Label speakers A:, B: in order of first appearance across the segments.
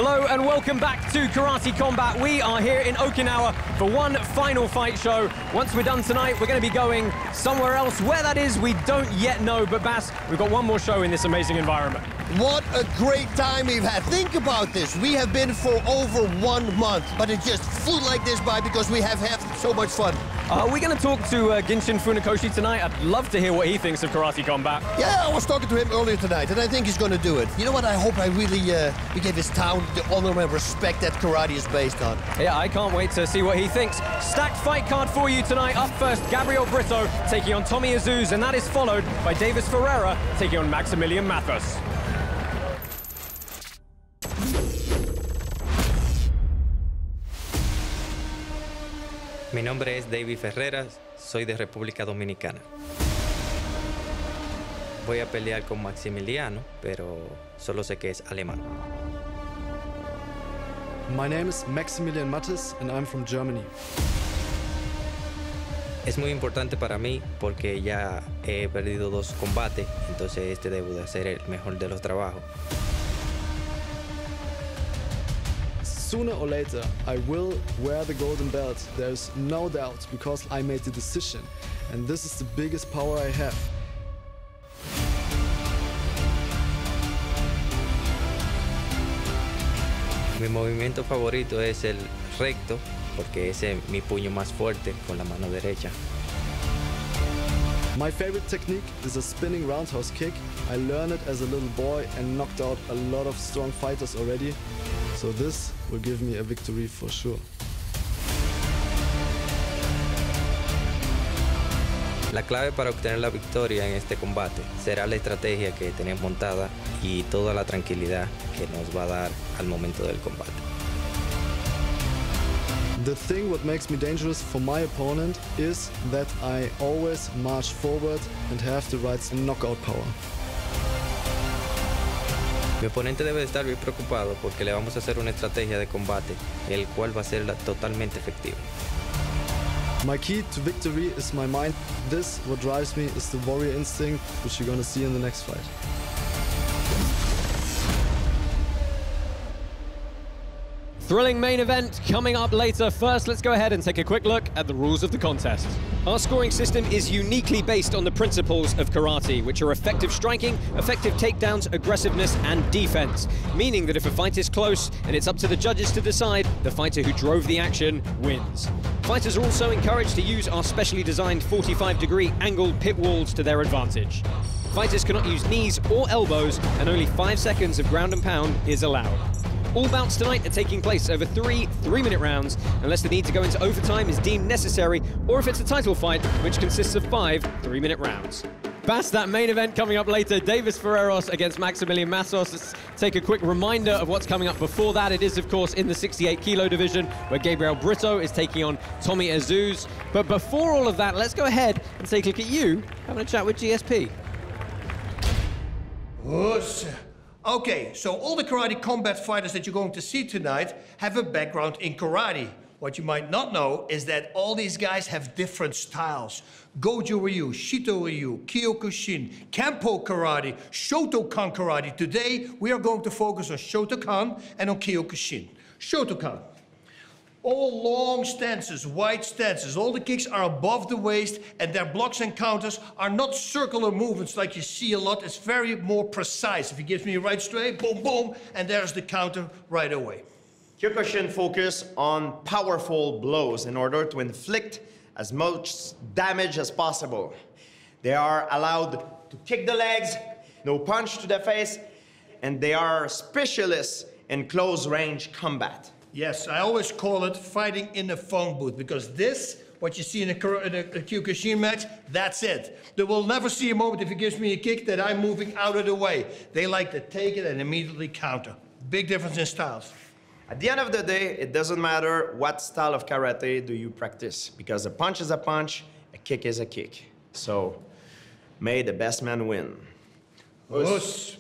A: Hello and welcome back to Karate Combat. We are here in Okinawa for one final fight show. Once we're done tonight, we're going to be going somewhere else. Where that is, we don't yet know. But Bas, we've got one more show in this amazing environment.
B: What a great time we've had. Think about this. We have been for over 1 month, but it just flew like this by because we have had so much fun.
A: We're going to talk to Genshin Funakoshi tonight. I'd love to hear what he thinks of Karate Combat.
B: Yeah, I was talking to him earlier tonight, and I think he's going to do it. You know what? I hope I really we give his town the honor and respect that karate is based on.
A: Yeah, I can't wait to see what he thinks. Stacked fight card for you tonight. Up first, Gabriel Britto taking on Tommy Azuz, and that is followed by Davis Ferreira taking on Maximilian Mathos.
C: Mi nombre es David Ferreira, soy de República Dominicana. Voy a pelear con Maximiliano, pero solo sé que es alemán.
D: My name is Maximilian Mathis and I'm from Germany.
C: Es muy importante para mí porque ya he perdido 2 combates, entonces este debo de ser el mejor de los trabajos.
D: Sooner or later, I will wear the golden belt. There's no doubt, because I made the decision. And this is the biggest power I have.
C: Mi movimiento favorito es el recto, porque ese es mi puño más fuerte con la mano derecha.
D: My favorite technique is a spinning roundhouse kick. I learned it as a little boy and knocked out a lot of strong fighters already. So this will give me a victory for sure.
C: La clave para obtener la victoria en este combate será la estrategia que tenemos montada y toda la tranquilidad que nos va a dar al momento del combate.
D: The thing what makes me dangerous for my opponent is that I always march forward and have the right knockout power.
C: Mi oponente debe de estar bien preocupado porque le vamos a hacer una estrategia de combate, el cual va a ser totalmente efectiva.
D: My key to victory is my mind. This, what drives me, is the warrior instinct, which you're gonna see in the next fight.
A: Thrilling main event coming up later. First, let's go ahead and take a quick look at the rules of the contest. Our scoring system is uniquely based on the principles of karate, which are effective striking, effective takedowns, aggressiveness, and defense. Meaning that if a fight is close and it's up to the judges to decide, the fighter who drove the action wins. Fighters are also encouraged to use our specially designed 45-degree angled pit walls to their advantage. Fighters cannot use knees or elbows, and only 5 seconds of ground and pound is allowed. All bouts tonight are taking place over 3 3-minute rounds, unless the need to go into overtime is deemed necessary, or if it's a title fight, which consists of 5 3-minute rounds. Past that main event coming up later, Davis Ferreira against Maximilian Mathos. Let's take a quick reminder of what's coming up before that. It is, of course, in the 68 kilo division, where Gabriel Britto is taking on Tommy Azuz. But before all of that, let's go ahead and take a look at you having a chat with GSP.
B: Whoosh. Okay, so all the karate combat fighters that you're going to see tonight have a background in karate. What you might not know is that all these guys have different styles. Goju Ryu, Shito Ryu, Kyokushin, Kempo Karate, Shotokan Karate. Today, we are going to focus on Shotokan and on Kyokushin. Shotokan. All long stances, wide stances. All the kicks are above the waist, and their blocks and counters are not circular movements like you see a lot. It's very more precise. If he gives me a right straight, boom, boom, and there's the counter right away.
E: Kyokushin focus on powerful blows in order to inflict as much damage as possible. They are allowed to kick the legs, no punch to the face, and they are specialists in close-range combat.
B: Yes, I always call it fighting in a phone booth, because this, what you see in a Kyokushin match, that's it. They will never see a moment if he gives me a kick that I'm moving out of the way. They like to take it and immediately counter. Big difference in styles.
E: At the end of the day, it doesn't matter what style of karate do you practice, because a punch is a punch, a kick is a kick. So, may the best man win.
B: Us.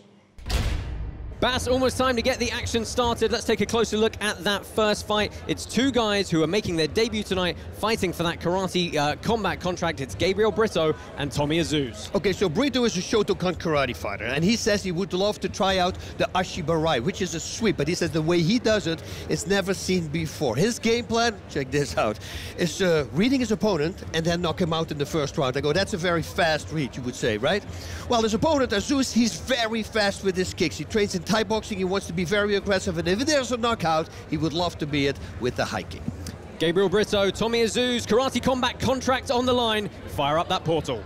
A: Bass, almost time to get the action started. Let's take a closer look at that first fight. It's two guys who are making their debut tonight, fighting for that karate combat contract. It's Gabriel Britto and Tommy Azuz.
B: Okay, so Britto is a Shotokan karate fighter, and he says he would love to try out the Ashibarai, which is a sweep, but he says the way he does it is never seen before. His game plan, check this out, is reading his opponent and then knock him out in the first round. I go, that's a very fast read, you would say, right? Well, his opponent, Azuz, he's very fast with his kicks. He trains in Thai boxing, he wants to be very aggressive, and if there's a knockout, he would love to be it with the high kick.
A: Gabriel Britto, Tommy Azuz, karate combat contract on the line. Fire up that portal.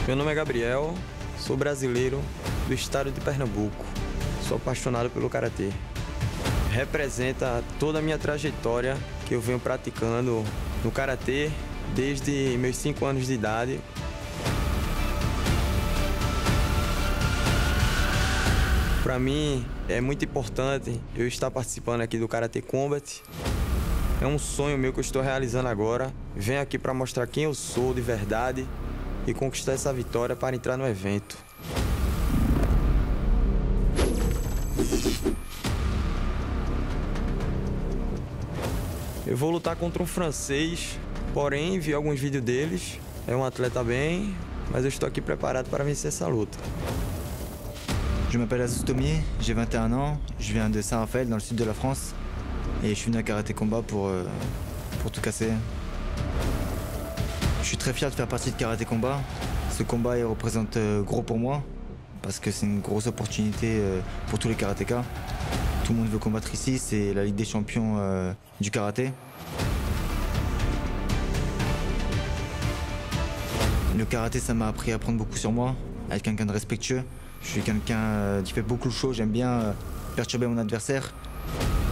F: Meu nome é Gabriel, sou brasileiro do estado de Pernambuco. Sou apaixonado pelo karatê. Representa toda a minha trajetória que eu venho praticando no karatê desde meus 5 anos de idade. Para mim é muito importante eu estar participando aqui do Giro Combate. É um sonho meu que eu estou realizando agora. Venho aqui para mostrar quem eu sou de verdade e conquistar essa vitória para entrar no evento. Eu vou lutar contra um francês, porém vi alguns vídeos deles. É um atleta bem, mas eu estou aqui preparado para vencer essa luta.
G: Je m'appelle Azuz, j'ai 21 ans, je viens de Saint-Raphaël dans le sud de la France et je suis venu à Karaté Combat pour tout casser. Je suis très fier de faire partie de Karaté Combat. Ce combat il représente gros pour moi parce que c'est une grosse opportunité pour tous les karatékas. Tout le monde veut combattre ici, c'est la Ligue des champions du karaté. Le karaté ça m'a appris à apprendre beaucoup sur moi, à être quelqu'un de respectueux. Je suis quelqu'un qui fait beaucoup le show, j'aime bien perturber mon adversaire.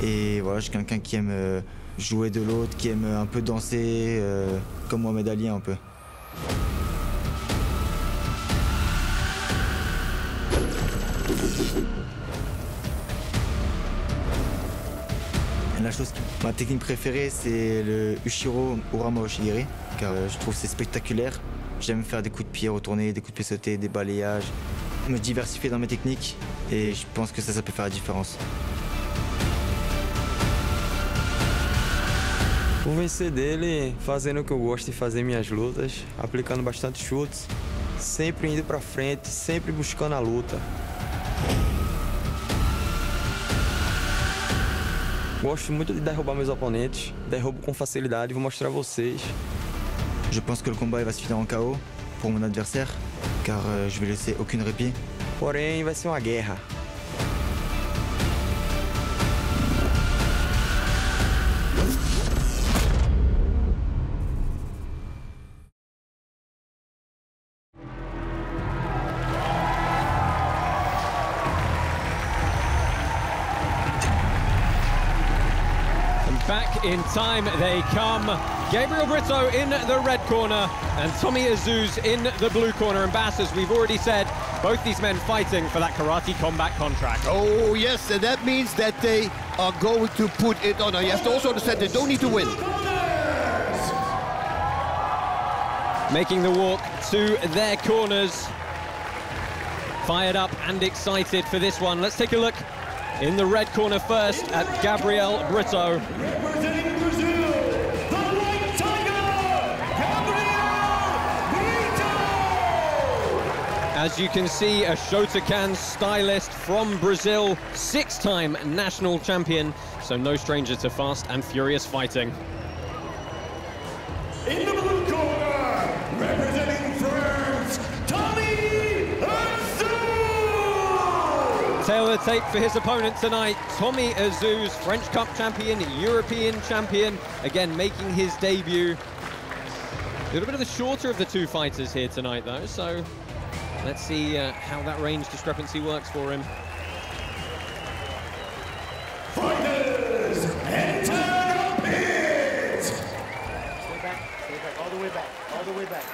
G: Et voilà, je suis quelqu'un qui aime jouer de l'autre, qui aime un peu danser, comme Mohamed Ali un peu. Ma technique préférée, c'est le Ushiro Urama Oshigiri, car je trouve que c'est spectaculaire. J'aime faire des coups de pied retournés, des coups de pied sautés, des balayages, me diversifier dans mes techniques et je pense que ça peut faire la différença.
F: Vou vencer dele fazendo o que eu gosto de fazer minhas lutas, aplicando bastante chutes, sempre indo para frente, sempre buscando a luta. Gosto muito de derrubar meus oponentes, derrubo com facilidade e vou mostrar a vocês.
G: Je pense que le combat va se finir en KO pour mon adversaire, car je vais laisser aucune répit.
F: Porém, vai ser uma guerra.
A: Back in time they come. Gabriel Britto in the red corner and Tommy Azuz in the blue corner. And Bass, as we've already said, both these men fighting for that karate combat contract.
B: Oh, yes, and that means that they are going to put it on. You have to also understand they don't need to win.
A: Making the walk to their corners. Fired up and excited for this one. Let's take a look in the red corner first at Gabriel Britto.
H: Representing Brazil, the White Tiger, Gabriel Britto!
A: As you can see, a Shotokan stylist from Brazil, 6-time national champion, so no stranger to fast and furious fighting.
H: In the blue corner, representing France, Tommy Azuz!
A: Tail of the tape for his opponent tonight, Tommy Azuz, French Cup champion, European champion, again making his debut. A little bit of the shorter of the two fighters here tonight though, so let's see how that range discrepancy works for him.
H: Fighters, enter the pit!
B: Stay back, all the way back, all the way back.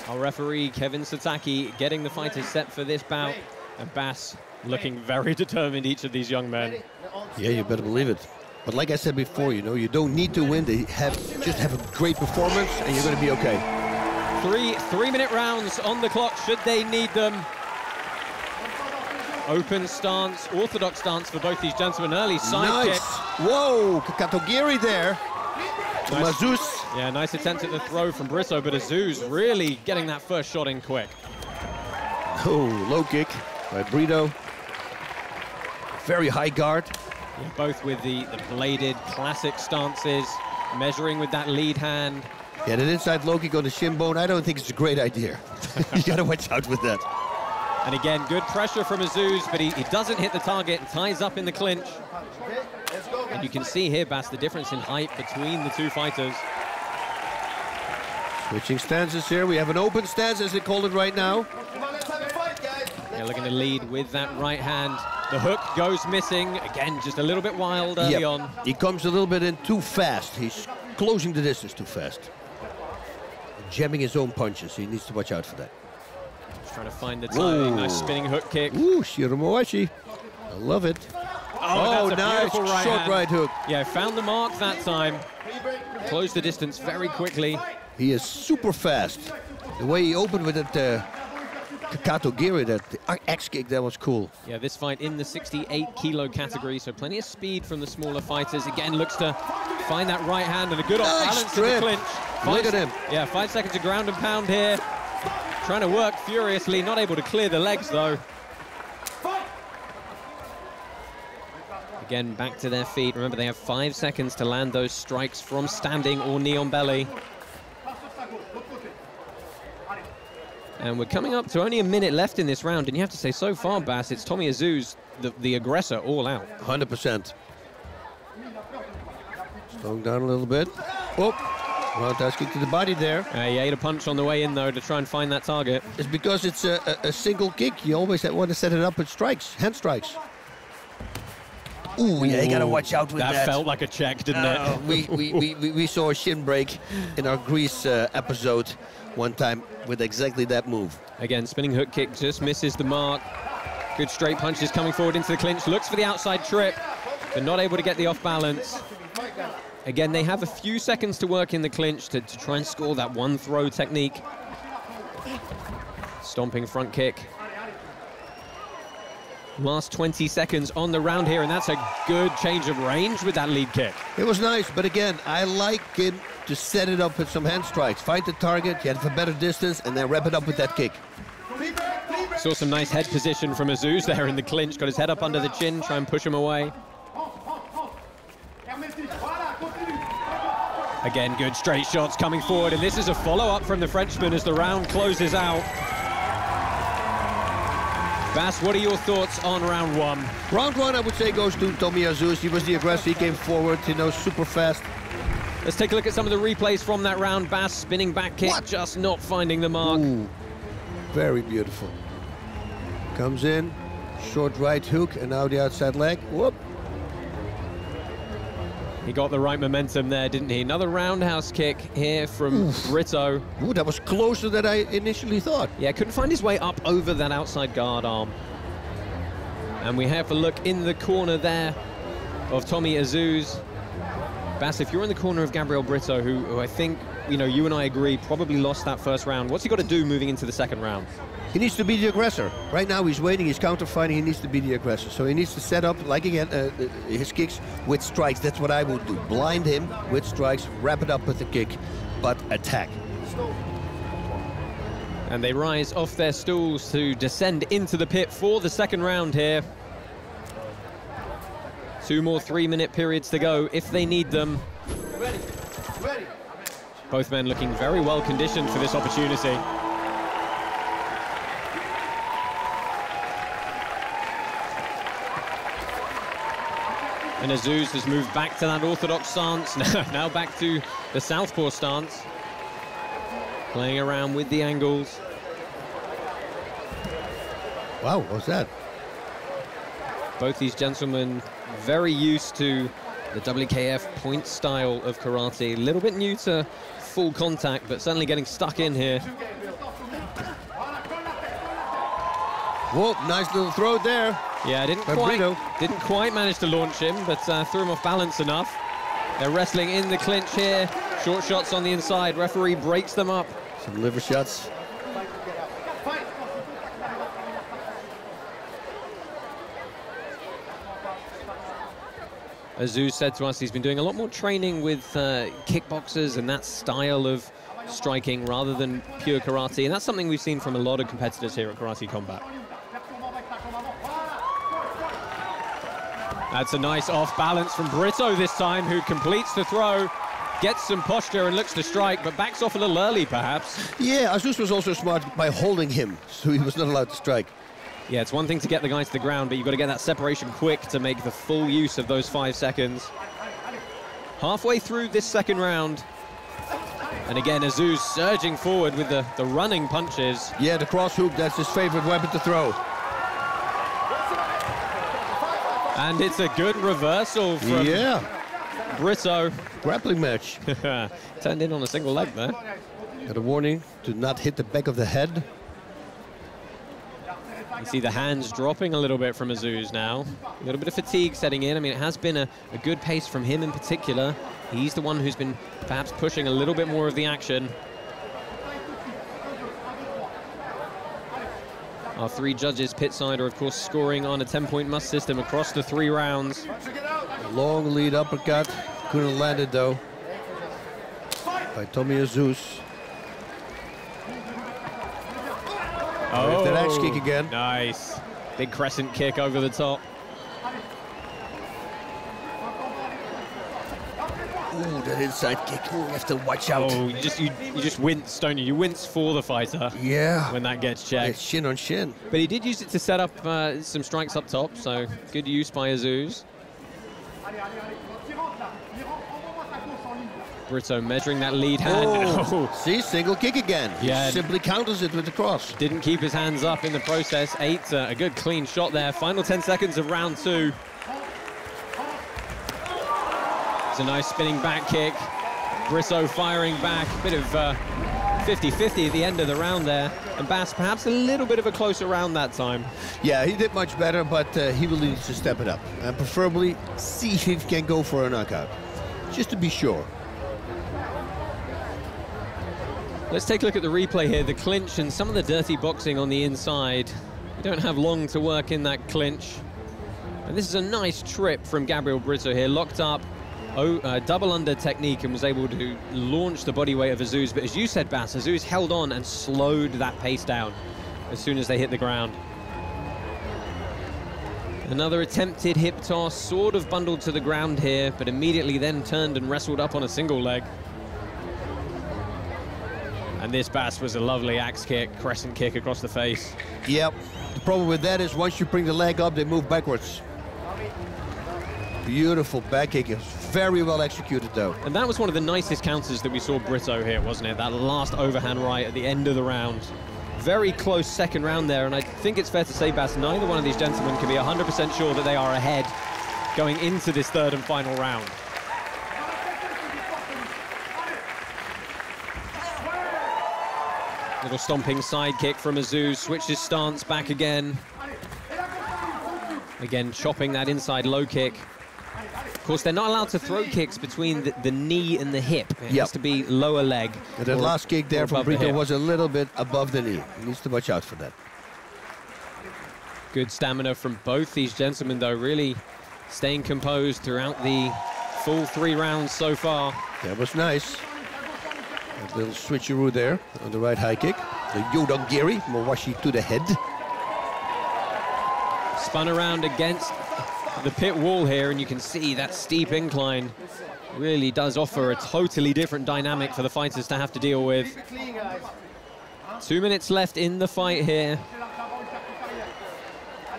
A: Our referee, Kevin Sataki, getting the fighters set for this bout, and Bass looking very determined, each of these young men.
B: Yeah, you better believe it. But like I said before, you know, you don't need to win. They just have a great performance, and you're going to be okay.
A: Three-minute rounds on the clock, should they need them. Open stance, orthodox stance for both these gentlemen. Early side kick.
I: Whoa, Kakatogiri there.
A: Nice.
I: Azuz.
A: Yeah, nice attempt at the throw from Britto, but Azuz really getting that first shot in quick.
I: Oh, low kick by Britto. Very high guard.
A: Yeah, both with the bladed classic stances, measuring with that lead hand.
I: Yeah, that inside low kick on the shin bone, I don't think it's a great idea. You gotta watch out with that.
A: And again, good pressure from Azuz, but he doesn't hit the target and ties up in the clinch. And you can see here, Bas, the difference in height between the two fighters.
I: Switching stances here. We have an open stance, as they call it right now.
A: Yeah, looking to lead with that right hand. The hook goes missing. Again, just a little bit wild early on.
I: He comes a little bit in too fast. He's closing the distance too fast. Jamming his own punches. He needs to watch out for that.
A: Just trying to find the timing. Nice spinning hook kick.
I: Ooh, Shiromoashi. I love it.
A: Oh, that's a
I: nice
A: beautiful right
I: short
A: hand.
I: right hook.
A: Yeah, found the mark that time. Closed the distance very quickly.
I: He is super fast. The way he opened with that Kakatogiri, that X kick, that was cool.
A: Yeah, this fight in the 68 kilo category, so plenty of speed from the smaller fighters. Again, looks to find that right hand and a good off balance in the clinch.
I: Look at him.
A: Yeah, 5 seconds of ground and pound here. Trying to work furiously, not able to clear the legs though. Again, back to their feet. Remember, they have 5 seconds to land those strikes from standing or knee on belly. And we're coming up to only a minute left in this round, and you have to say, so far, Bas, it's Tommy Azuz, the aggressor, all out.
I: 100%. Slowing down a little bit. Oh, Roundhouse kick to the body there.
A: He ate a punch on the way in, though, to try and find that target.
I: It's because it's a single kick. You always want to set it up with strikes, hand strikes. Ooh, yeah, you gotta watch out with that.
A: That felt like a check, didn't it?
I: We saw a shin break in our Greece episode one time with exactly that move.
A: Again, spinning hook kick just misses the mark. Good straight punches coming forward into the clinch. Looks for the outside trip, but not able to get the off balance. Again, they have a few seconds to work in the clinch to try and score that one throw technique. Stomping front kick. Last 20 seconds on the round here, and that's a good change of range with that lead kick.
I: It was nice, but again, I like him to set it up with some hand strikes. Find the target, get for better distance, and then wrap it up with that kick.
A: Saw some nice head position from Azuz there in the clinch. Got his head up under the chin, try and push him away. Again, good straight shots coming forward, and this is a follow-up from the Frenchman as the round closes out. Bas, what are your thoughts on round one?
I: Round one, I would say, goes to Tommy Azuz. He was the aggressor, he came forward, you know, super fast.
A: Let's take a look at some of the replays from that round. Bas, spinning back kick, just not finding the mark.
I: Ooh, very beautiful. Comes in, short right hook, and now the outside leg. Whoop.
A: He got the right momentum there, didn't he? Another roundhouse kick here from Britto.
I: Ooh, that was closer than I initially thought.
A: Yeah, couldn't find his way up over that outside guard arm. And we have a look in the corner there of Tommy Azuz. Bas, if you're in the corner of Gabriel Britto, who I think, you know, you and I agree, probably lost that first round, what's he got to do moving into the second round?
I: He needs to be the aggressor. Right now he's waiting, he's counter-fighting, he needs to be the aggressor. So he needs to set up, like again, his kicks with strikes. That's what I would do. Blind him with strikes, wrap it up with the kick, but attack.
A: And they rise off their stools to descend into the pit for the second round here. 2 more 3-minute periods to go if they need them. Both men looking very well conditioned for this opportunity. And Azuz has moved back to that orthodox stance, now back to the southpaw stance. Playing around with the angles.
I: Wow, what's that?
A: Both these gentlemen very used to the WKF point style of karate. A little bit new to full contact, but certainly getting stuck in here.
I: Whoa, nice little throw there.
A: Yeah, didn't quite manage to launch him, but threw him off balance enough. They're wrestling in the clinch here. Short shots on the inside. Referee breaks them up
I: Some liver shots.
A: Azuz said to us he's been doing a lot more training with kickboxers and that style of striking rather than pure karate, and that's something we've seen from a lot of competitors here at Karate Combat. That's a nice off balance from Britto this time, who completes the throw, gets some posture and looks to strike, but backs off a little early perhaps.
I: Yeah, Azuz was also smart by holding him, so he was not allowed to strike.
A: Yeah, it's one thing to get the guy to the ground, but you've got to get that separation quick to make the full use of those 5 seconds. Halfway through this second round. And again, Azuz surging forward with the running punches.
I: Yeah, the cross hook, that's his favorite weapon to throw.
A: And it's a good reversal from Britto.
I: Grappling match.
A: Turned in on a single leg there.
I: Got a warning to not hit the back of the head.
A: You see the hands dropping a little bit from Azuz now. A little bit of fatigue setting in. I mean, it has been a good pace from him in particular. He's the one who's been perhaps pushing a little bit more of the action. Our 3 judges pitside are, of course, scoring on a 10-point must system across the 3 rounds.
I: Long lead uppercut. Couldn't land it, though, by Tommy Azuz.
A: Oh,
I: that axe kick again.
A: Nice. Big crescent kick over the top.
I: Ooh, that inside kick. Ooh, you have to watch out.
A: Oh, you just wince, don't you? You wince for the fighter.
I: Yeah.
A: When that gets checked.
I: It's shin on shin.
A: But he did use it to set up some strikes up top, so good use by Azuz. Britto measuring that lead hand.
I: Oh. See, single kick again.
A: Yeah.
I: He simply counters it with the cross.
A: Didn't keep his hands up in the process. A good clean shot there. Final 10 seconds of round 2. It's a nice spinning back kick. Britto firing back. A bit of 50-50 at the end of the round there. And Bass perhaps a little bit of a closer round that time.
I: Yeah, he did much better, but he will need to step it up. And preferably see if he can go for a knockout. Just to be sure.
A: Let's take a look at the replay here. The clinch and some of the dirty boxing on the inside. We don't have long to work in that clinch. And this is a nice trip from Gabriel Britto here. Locked up, double under technique, and was able to launch the body weight of Azuz. But as you said, Bass, Azuz held on and slowed that pace down as soon as they hit the ground. Another attempted hip toss, sort of bundled to the ground here, but immediately then turned and wrestled up on a single leg. And this, Bass, was a lovely axe kick, crescent kick across the face.
I: Yep. The problem with that is once you bring the leg up, they move backwards. Beautiful back kick. Very well executed, though.
A: And that was one of the nicest counters that we saw Britto here, wasn't it? That last overhand right at the end of the round. Very close second round there, and I think it's fair to say, Bass, neither one of these gentlemen can be 100% sure that they are ahead going into this 3rd and final round. Little stomping side kick from Azuz, switches stance back again. Again, chopping that inside low kick. Of course, they're not allowed to throw kicks between the knee and the hip. It has to be lower leg.
I: And that last kick there from Britto was a little bit above the knee. He needs to watch out for that.
A: Good stamina from both these gentlemen, though, really staying composed throughout the full 3 rounds so far.
I: That was nice. A little switcheroo there on the right high kick. The Yodongiri, Mawashi to the head.
A: Spun around against the pit wall here, and you can see that steep incline really does offer a totally different dynamic for the fighters to have to deal with. 2 minutes left in the fight here.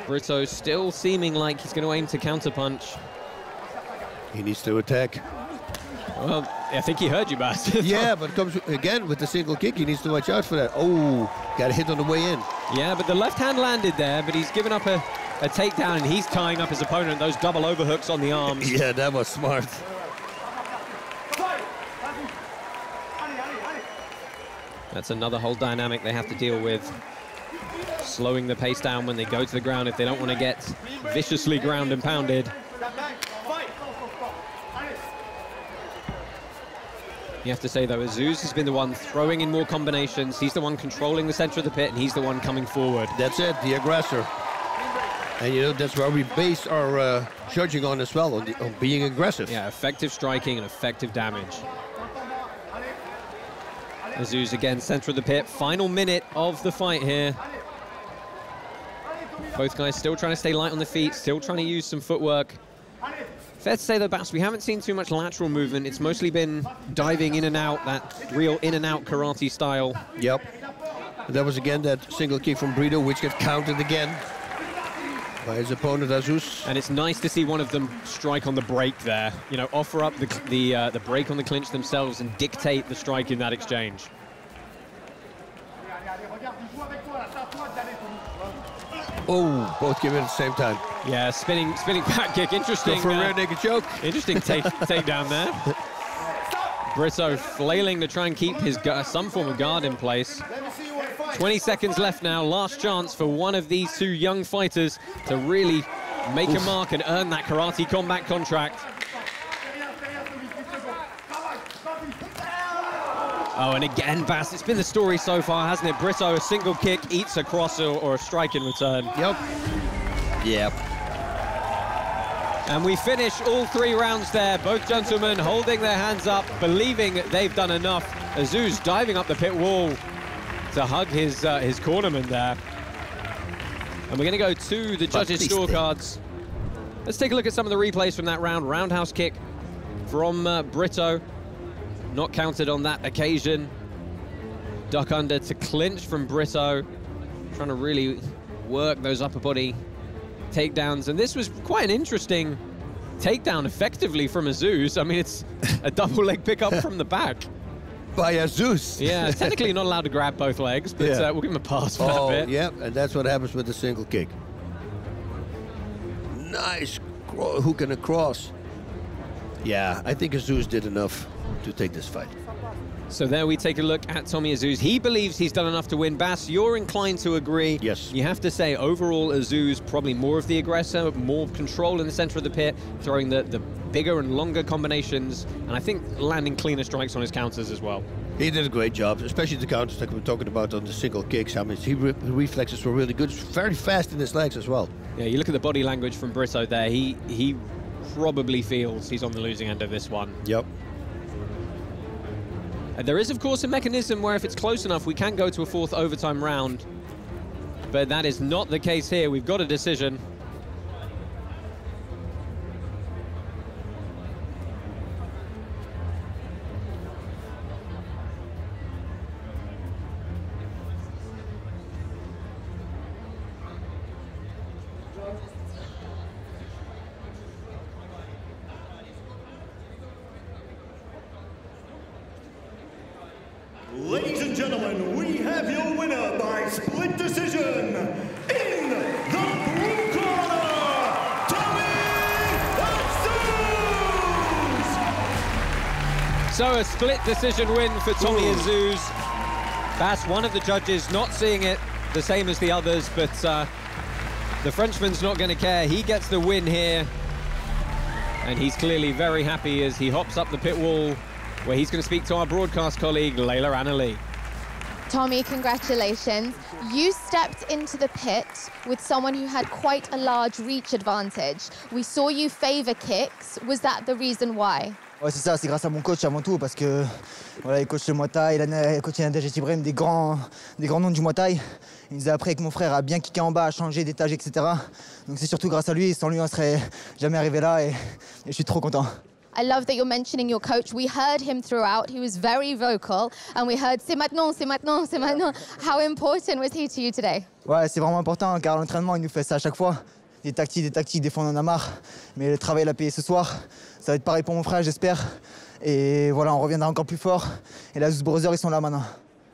A: Britto still seeming like he's going to aim to counterpunch.
I: He needs to attack.
A: Well, I think he heard you, Bass.
I: Yeah, but it comes again with the single kick. He needs to watch out for that. Oh, got a hit on the way in.
A: Yeah, but the left hand landed there, but he's given up a takedown, and he's tying up his opponent. Those double overhooks on the arms.
I: Yeah, that was smart.
A: That's another whole dynamic they have to deal with. Slowing the pace down when they go to the ground if they don't want to get viciously ground and pounded. You have to say, though, Azuz has been the one throwing in more combinations. He's the one controlling the center of the pit, and he's the one coming forward.
I: That's it, the aggressor. And, you know, that's where we base our judging on as well, on being aggressive.
A: Yeah, effective striking and effective damage. Azuz again, center of the pit. Final minute of the fight here. Both guys still trying to stay light on the feet, still trying to use some footwork. Fair to say, though, Bas, we haven't seen too much lateral movement. It's mostly been diving in and out, that real in-and-out karate style.
I: Yep. And that was, again, that single kick from Britto, which got countered again by his opponent, Azuz.
A: And it's nice to see one of them strike on the break there. You know, offer up the break on the clinch themselves and dictate the strike in that exchange.
I: Oh, both give it at the same time.
A: Yeah, spinning back kick. Interesting.
I: Go for a rear naked choke.
A: Interesting takedown there. Britto flailing to try and keep his some form of guard in place. 20 seconds left now. Last chance for one of these two young fighters to really make a mark and earn that Karate Combat contract. Oh, and again, Bas, it's been the story so far, hasn't it? Britto, a single kick, eats a cross or a strike in return.
I: Yep. Yep.
A: And we finish all 3 rounds there. Both gentlemen holding their hands up, believing they've done enough. Azuz diving up the pit wall to hug his cornerman there. And we're going to go to the judges' scorecards. Let's take a look at some of the replays from that round. Roundhouse kick from Britto. Not counted on that occasion. Duck under to clinch from Britto. Trying to really work those upper body takedowns. And this was quite an interesting takedown effectively from Azuz. I mean, it's a double leg pickup from the back.
I: By Azuz.
A: Yeah, technically not allowed to grab both legs, but we'll give him a pass for that bit.
I: Yeah, and that's what happens with the single kick. Nice hook and a cross. Yeah, I think Azuz did enough to take this fight.
A: So there we take a look at Tommy Azuz. He believes he's done enough to win. Bas, you're inclined to agree.
I: Yes.
A: You have to say, overall, Azuz probably more of the aggressor, more control in the center of the pit, throwing the bigger and longer combinations, and I think landing cleaner strikes on his counters as well.
I: He did a great job, especially the counters that we were talking about on the single kicks. I mean, his reflexes were really good. Very fast in his legs as well.
A: Yeah, you look at the body language from Britto there. He probably feels he's on the losing end of this one.
I: Yep.
A: And there is, of course, a mechanism where if it's close enough, we can go to a 4th overtime round. But that is not the case here. We've got a decision.
H: Ladies and gentlemen, we have your winner by split decision in the blue corner, Tommy Azuz!
A: So a split decision win for Tommy Azuz. Bas, one of the judges, not seeing it the same as the others, but the Frenchman's not going to care. He gets the win here, and he's clearly very happy as he hops up the pit wall, where he's going to speak to our broadcast colleague, Layla Annalee.
J: Tommy, congratulations. You stepped into the pit with someone who had quite a large reach advantage. We saw you favor kicks. Was that the reason why?
G: Ouais, c'est ça, c'est grâce à mon coach avant tout, parce que voilà, il coach le Muay Thai, il a coaché Nadej Ibrahim, des grands noms du Muay Thai. Il nous a appris que mon frère a bien kické en bas, a changé d'étage, etc. Donc c'est surtout grâce à lui, sans lui on serait jamais arrivé là et je suis trop content.
J: I love that you're mentioning your coach. We heard him throughout. He was very vocal. And we heard, c'est maintenant, c'est maintenant, c'est maintenant. How important was he to you today?
G: Ouais, c'est vraiment important, car l'entraînement, il nous fait ça à chaque fois. Des tactiques, des fois on en a marre. Mais le travail l'a payé ce soir. Ça va être pareil pour mon frère, j'espère. Et voilà, on reviendra encore plus fort. Et les Azuz Brothers, ils sont là maintenant.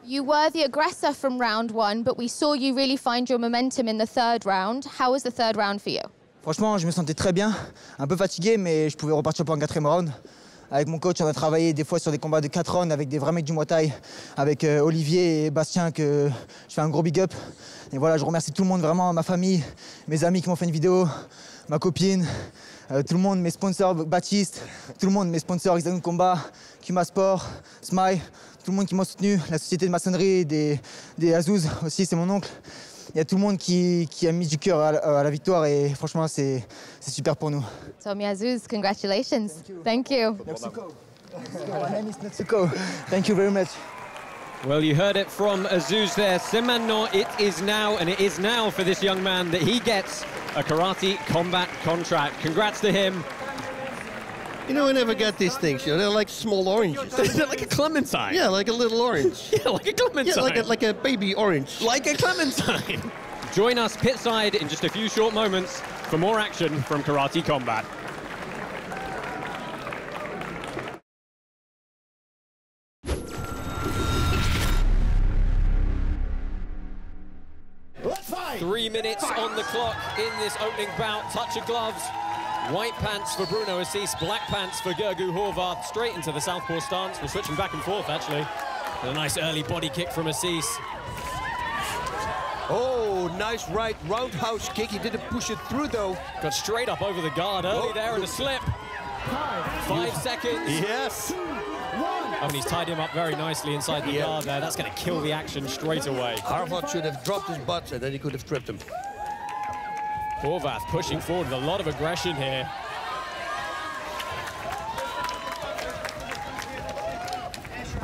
J: You were the aggressor from round 1, but we saw you really find your momentum in the 3rd round. How was the 3rd round for you?
G: Franchement, je me sentais très bien, un peu fatigué, mais je pouvais repartir pour un 4e round. Avec mon coach, on a travaillé des fois sur des combats de 4 rounds avec des vrais mecs du Muay Thai, avec Olivier et Bastien, que je fais un gros big up. Et voilà, je remercie tout le monde, vraiment, ma famille, mes amis qui m'ont fait une vidéo. ma copine, tout le monde, mes sponsors, Baptiste, tout le monde, mes sponsors, Giro Combate, Kuma Sport, Smile, tout le monde qui m'a soutenu, la société de maçonnerie, des Azuz aussi, c'est mon oncle. Il y a tout le monde qui a mis du cœur à la victoire et franchement, c'est super pour nous.
J: Tommy Azuz, congratulations. Thank you.
G: Mexico. My name is Mexico. Thank you very much.
A: Well, you heard it from Azuz there. C'est maintenant, it is now for this young man that he gets a Karate Combat contract. Congrats to him.
I: You know, I never get these things. You know, they're like small oranges.
A: They're like a clementine.
I: Yeah, like a little orange.
A: Yeah, like a clementine.
I: Yeah, like a baby orange.
A: Like a clementine. Join us pitside in just a few short moments for more action from Karate Combat.
H: Let's fight!
A: 3 minutes on the clock in this opening bout. Touch of gloves. White pants for Bruno Assis, black pants for Gergu Horvath. Straight into the southpaw stance. We're switching back and forth, actually. And a nice early body kick from Assis.
I: Oh, nice right roundhouse kick. He didn't push it through, though.
A: Got straight up over the guard early there and a slip. 5 seconds.
I: Yes.
A: Oh, and he's tied him up very nicely inside the guard there. That's going to kill the action straight away.
I: Horvath should have dropped his butt, and then he could have tripped him.
A: Horvath pushing forward with a lot of aggression here.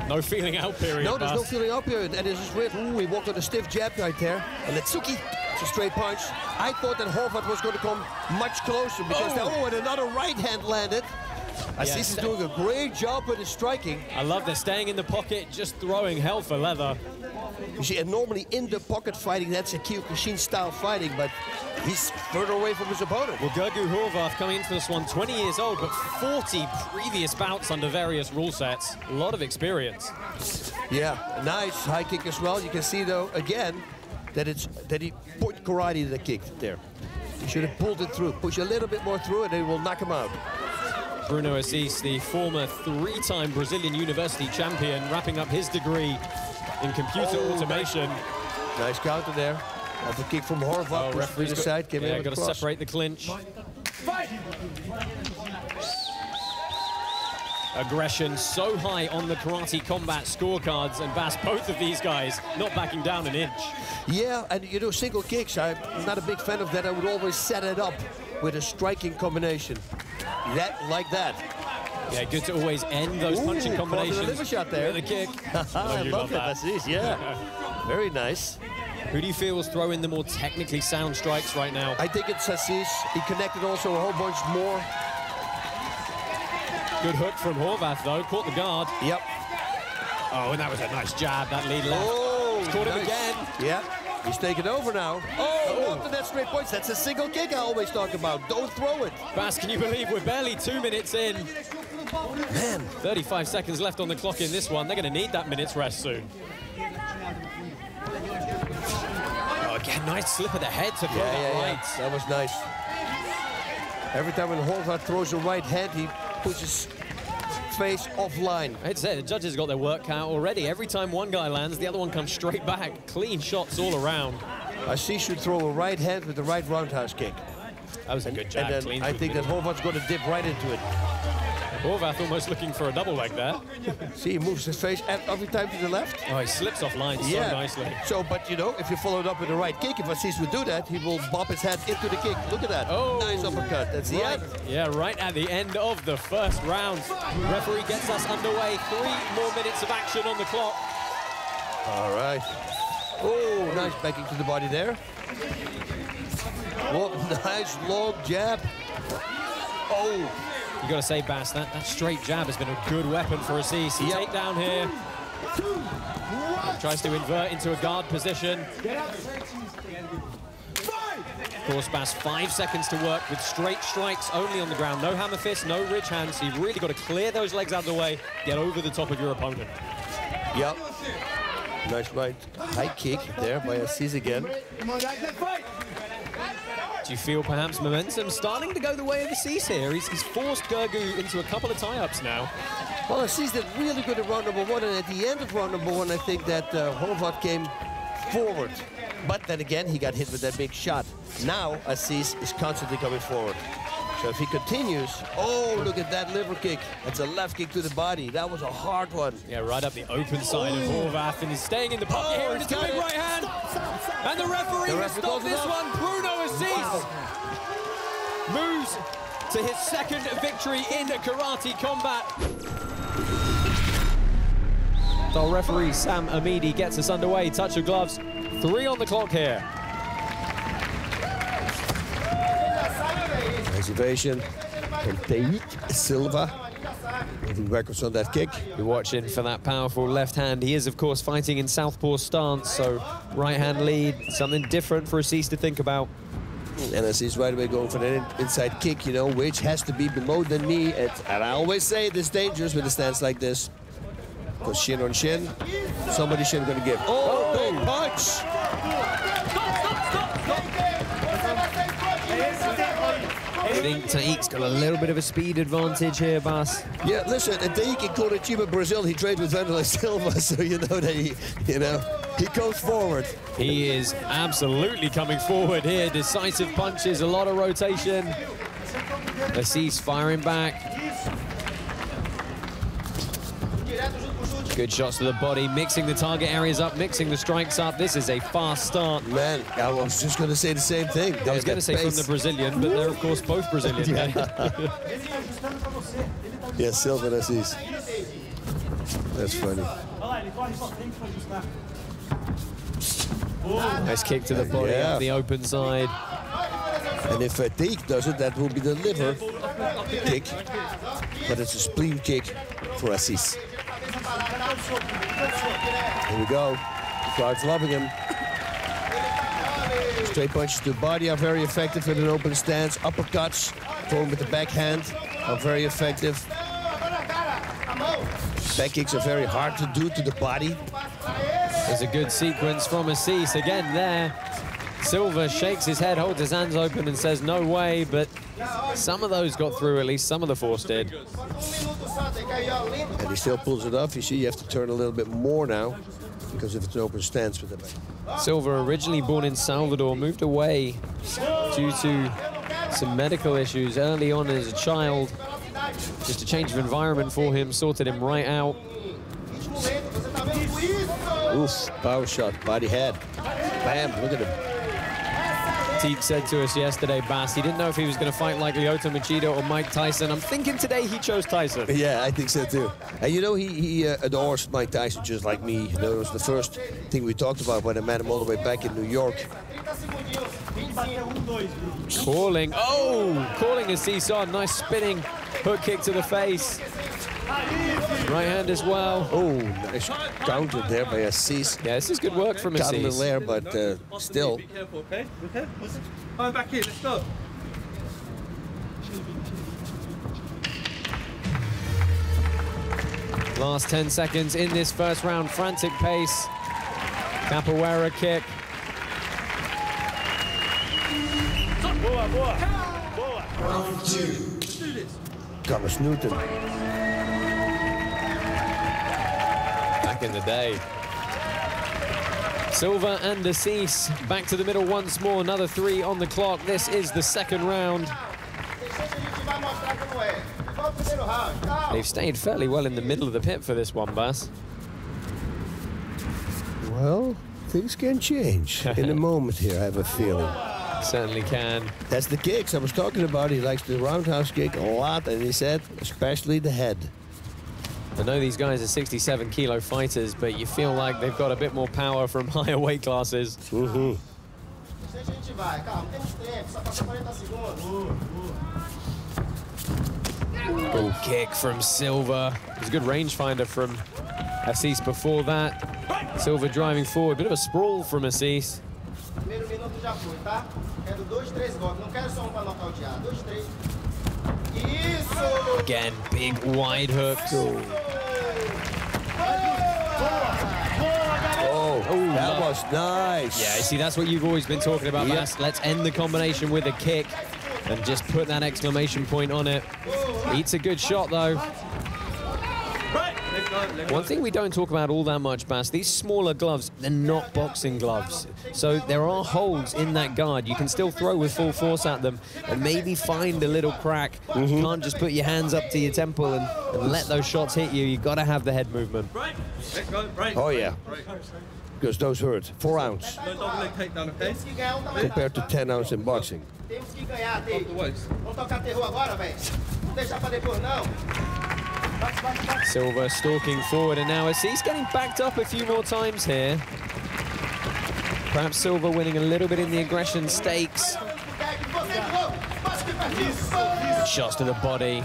A: No feeling out period.
I: No, there's no feeling out period. And this is weird. Ooh, he walked on a stiff jab right there. And Letsuki, it's a straight punch. I thought that Horvath was going to come much closer because and another right hand landed. Assis is doing a great job with his striking.
A: I love they're staying in the pocket, just throwing hell for leather.
I: You see, and normally in the pocket fighting, that's a Kyokushin style fighting, but he's further away from his opponent.
A: Well, Gergu Horvath coming into this one, 20 years old, but 40 previous bouts under various rule sets. A lot of experience.
I: Yeah, nice high kick as well. You can see, though, again, that he put karate to the kick there. He should have pulled it through. Push a little bit more through, and it will knock him out.
A: Bruno Assis, the former 3-time Brazilian university champion, wrapping up his degree in computer automation.
I: Nice counter there. Off a kick from Horvath. Referee the side. Got
A: to separate the clinch.
H: Fight!
A: Aggression so high on the Karate Combat scorecards, and Bas, both of these guys not backing down an inch.
I: Yeah, and you know, single kicks, I'm not a big fan of that. I would always set it up with a striking combination. Like that.
A: Yeah, good to always end those punching combinations.
I: A liver shot there.
A: With a kick.
I: I love that. Assis, yeah. Very nice.
A: Who do you feel is throwing the more technically sound strikes right now?
I: I think it's Assis. He connected also a whole bunch more.
A: Good hook from Horvath, though. Caught the guard.
I: Yep.
A: Oh, and that was a nice jab, that lead left.
I: Oh,
A: caught
I: nice.
A: him again.
I: Yeah. He's taking over now. Oh, onto that straight punch. That's a single kick I always talk about. Don't throw it.
A: Bas, can you believe we're barely 2 minutes in?
I: Man.
A: 35 seconds left on the clock in this one. They're going to need that minute's rest soon. Oh, again, nice slip of the head to throw that right.
I: Yeah. That was nice. Every time when Horvath throws a right hand, he puts his face offline.
A: I'd say the judges got their work cut already. Every time one guy lands, the other one comes straight back. Clean shots all around.
I: Assis should throw a right hand with the right roundhouse kick.
A: That was a good jab.
I: And then I think that Horvath's going to dip right into it.
A: Horvath almost looking for a double leg there.
I: See, he moves his face every time to the left.
A: Oh, he slips offline so nicely.
I: So, but you know, if you follow it up with the right kick, if Assis would do that, he will bop his head into the kick. Look at that.
A: Oh,
I: nice uppercut. That's the end.
A: Yeah, right at the end of the first round. Referee gets us underway. 3 more minutes of action on the clock.
I: All right. Oh, nice backing to the body there. What nice long jab. Oh.
A: You got to say, Bas, that straight jab has been a good weapon for Assis. He take down here. Tries to invert into a guard position. Of course, Bas, 5 seconds to work with straight strikes only on the ground. No hammer fist, no ridge hands. So you've really got to clear those legs out of the way, get over the top of your opponent.
I: Yep. Nice right high kick there by Assis again.
A: Do you feel perhaps momentum starting to go the way of Assis here? He's forced Gergu into a couple of tie-ups now.
I: Well, Assis did really good at round number 1, and at the end of round number 1, I think that Horvath came forward But then again, he got hit with that big shot. Now, Azuz is constantly coming forward. So if he continues, oh, look at that liver kick. That's a left kick to the body. That was a hard one.
A: Yeah, right up the open side of Horvath, and he's staying in the pocket here, and it's a big right hand. And the referee will stop this one. Bruno Azuz moves to his second victory in Karate Combat. Our referee Sam Amidi gets us underway. Touch of gloves. 3 on the clock here.
I: Nice evasion from Teit Silva. Moving backwards on that kick.
A: You're watching for that powerful left hand. He is, of course, fighting in southpaw stance, so right hand lead, something different for Azuz to think about.
I: And Azuz right away going for that inside kick, you know, which has to be below the knee. And I always say it is dangerous with a stance like this. Because shin on shin, somebody shouldn't gonna give. Oh, big punch!
A: I think Taik's got a little bit of a speed advantage here, Bas.
I: Yeah, listen, Taik in Curitiba, Brazil, he trained with Vanderlei Silva, so you know that he goes forward.
A: He is absolutely coming forward here. Decisive punches, a lot of rotation. Azuz firing back. Good shots to the body, mixing the target areas up, mixing the strikes up. This is a fast start.
I: Man, I was just going to say the same thing.
A: I was going to say from the Brazilian, but they're, of course, both Brazilian.
I: Yeah, Silva and Azuz. That's funny.
A: Nice kick to the body on the open side.
I: And if Taik does it, that will be the liver kick. But it's a spleen kick for Azuz. Here we go. The crowd's loving him. Straight punches to the body are very effective in an open stance. Uppercuts, thrown with the backhand, are very effective. Back kicks are very hard to do to the body.
A: There's a good sequence from Azuz. Again there, Silva shakes his head, holds his hands open and says no way, but some of those got through, at least some of the force did.
I: And he still pulls it off. You see, you have to turn a little bit more now because if it's an open stance with the back.
A: Silva, originally born in Salvador, moved away due to some medical issues early on as a child. Just a change of environment for him, sorted him right out.
I: Oof, power shot, body head. Bam, look at him.
A: Teague said to us yesterday, Bas, he didn't know if he was going to fight like Lyoto Machida or Mike Tyson. I'm thinking today he chose Tyson.
I: Yeah, I think so too. And you know, he adores Mike Tyson just like me. You know, it was the first thing we talked about when I met him all the way back in New York.
A: Calling Azuz on. Nice spinning hook kick to the face. Right hand as well.
I: Oh, nice counter there by Azuz.
A: Yeah, this is good work from Azuz.
I: Got a little there, but still.
H: Be careful, okay? Okay? I'm back here, let's go.
A: Last 10 seconds in this first round. Frantic pace. Capoeira kick.
H: Boa, boa. Boa.
I: Round 2.
H: Let's do this.
I: Carlos Newton.
A: Back in the day. Silva and Azuz back to the middle once more. Another 3 on the clock. This is the second round. They've stayed fairly well in the middle of the pit for this one, Bas.
I: Well, things can change in a moment here, I have a feeling.
A: Certainly can.
I: That's the kicks I was talking about. He likes the roundhouse kick a lot, and he said especially the head.
A: I know these guys are 67-kilo fighters, but you feel like they've got a bit more power from higher weight classes.
I: Mm-hmm.
A: Good kick from Silva. It was a good rangefinder from Azuz before that. Silva driving forward. Bit of a sprawl from Azuz. Again, big wide hooks.
I: Oh, that was nice.
A: Yeah, you see, that's what you've always been talking about, Bas. Let's end the combination with a kick and just put that exclamation point on it. Eats a good shot, though. One thing we don't talk about all that much, Bas, these smaller gloves, they're not boxing gloves. So there are holes in that guard. You can still throw with full force at them and maybe find a little crack. You can't just put your hands up to your temple and let those shots hit you. You've got to have the head movement.
I: Oh, yeah. Because those hurt. 4 ounce. Compared to 10 ounce in boxing.
A: Silva stalking forward, and now Azuz getting backed up a few more times here. Perhaps Silva winning a little bit in the aggression stakes. Shots to the body.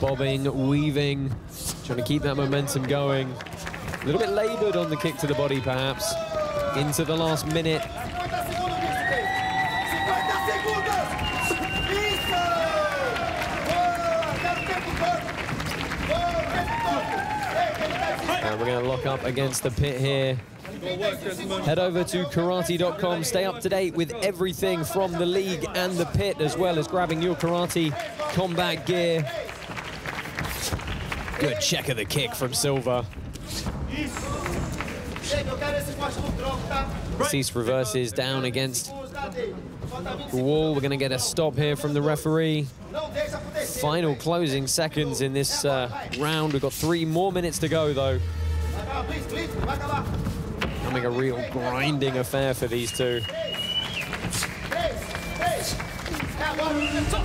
A: Bobbing, weaving, trying to keep that momentum going. A little bit labored on the kick to the body, perhaps. Into the last minute. And we're going to lock up against the pit here. Head over to Karate.com. Stay up to date with everything from the league and the pit, as well as grabbing your karate combat gear. Good check of the kick from Silva. Azuz reverses down against the wall. We're going to get a stop here from the referee. Final closing seconds in this round. We've got 3 more minutes to go, though. Becoming a real grinding affair for these two.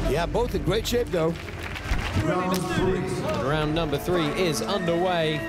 I: Yeah, both in great shape, though.
A: And round number 3 is underway.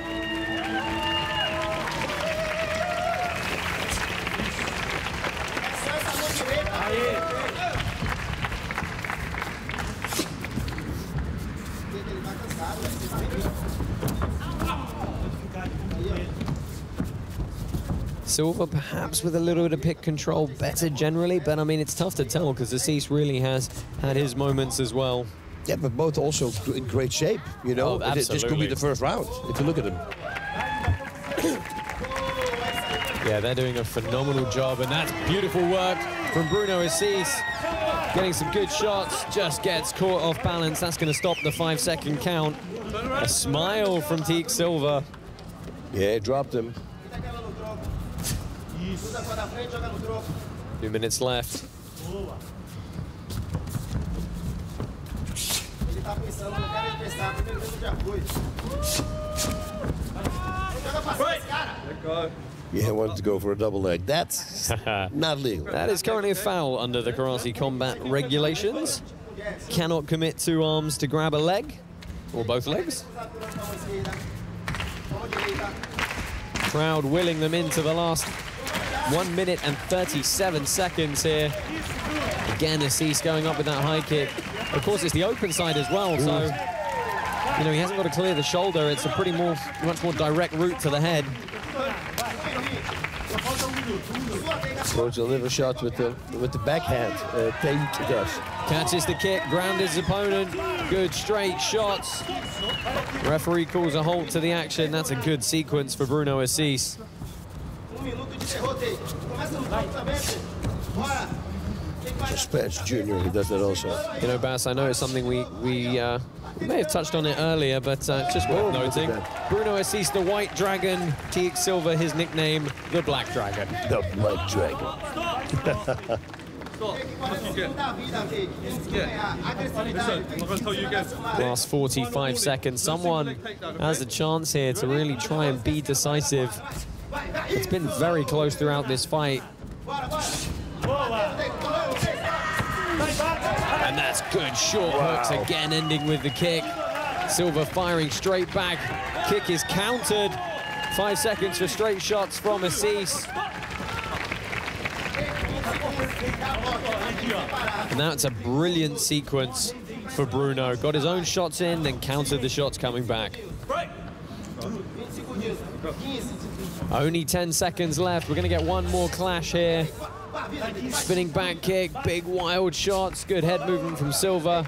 A: Silva perhaps with a little bit of pick control better generally, but I mean, it's tough to tell because Azuz really has had his moments as well.
I: Yeah, but both also in great shape, you know.
A: Oh,
I: this could be the first round, if you look at them.
A: Yeah, they're doing a phenomenal job, and that's beautiful work from Bruno Azuz. Getting some good shots, just gets caught off balance. That's going to stop the 5-second count. A smile from Teak Silva.
I: Yeah, he dropped him.
A: 2 minutes left.
I: Yeah, I wanted to go for a double leg. That's not legal.
A: That is currently a foul under the Karate Combat regulations. Cannot commit 2 arms to grab a leg, or both legs. Crowd willing them into the last 1 minute and 37 seconds here. Again, Azuz going up with that high kick. Of course, it's the open side as well, so you know he hasn't got to clear the shoulder. It's a much more direct route to the head.
I: Going to deliver shots with the backhand. Tate does.
A: Catches the kick, ground his opponent. Good straight shots. Referee calls a halt to the action. That's a good sequence for Bruno Azuz.
I: Spence Jr., he does that also.
A: You know, Bas, I know it's something we may have touched on it earlier, but just worth noting. Bruno Azuz, the White Dragon. Teak Silva, his nickname, the Black Dragon.
I: The Black Dragon.
A: Last 45 seconds. Someone has a chance here to really try and be decisive. It's been very close throughout this fight. And that's good short hooks again, ending with the kick. Silva firing straight back. Kick is countered. 5 seconds for straight shots from Azuz. And that's a brilliant sequence for Bruno. Got his own shots in, then countered the shots coming back. Only 10 seconds left. We're going to get one more clash here. Spinning back kick, big wild shots, good head movement from Silva.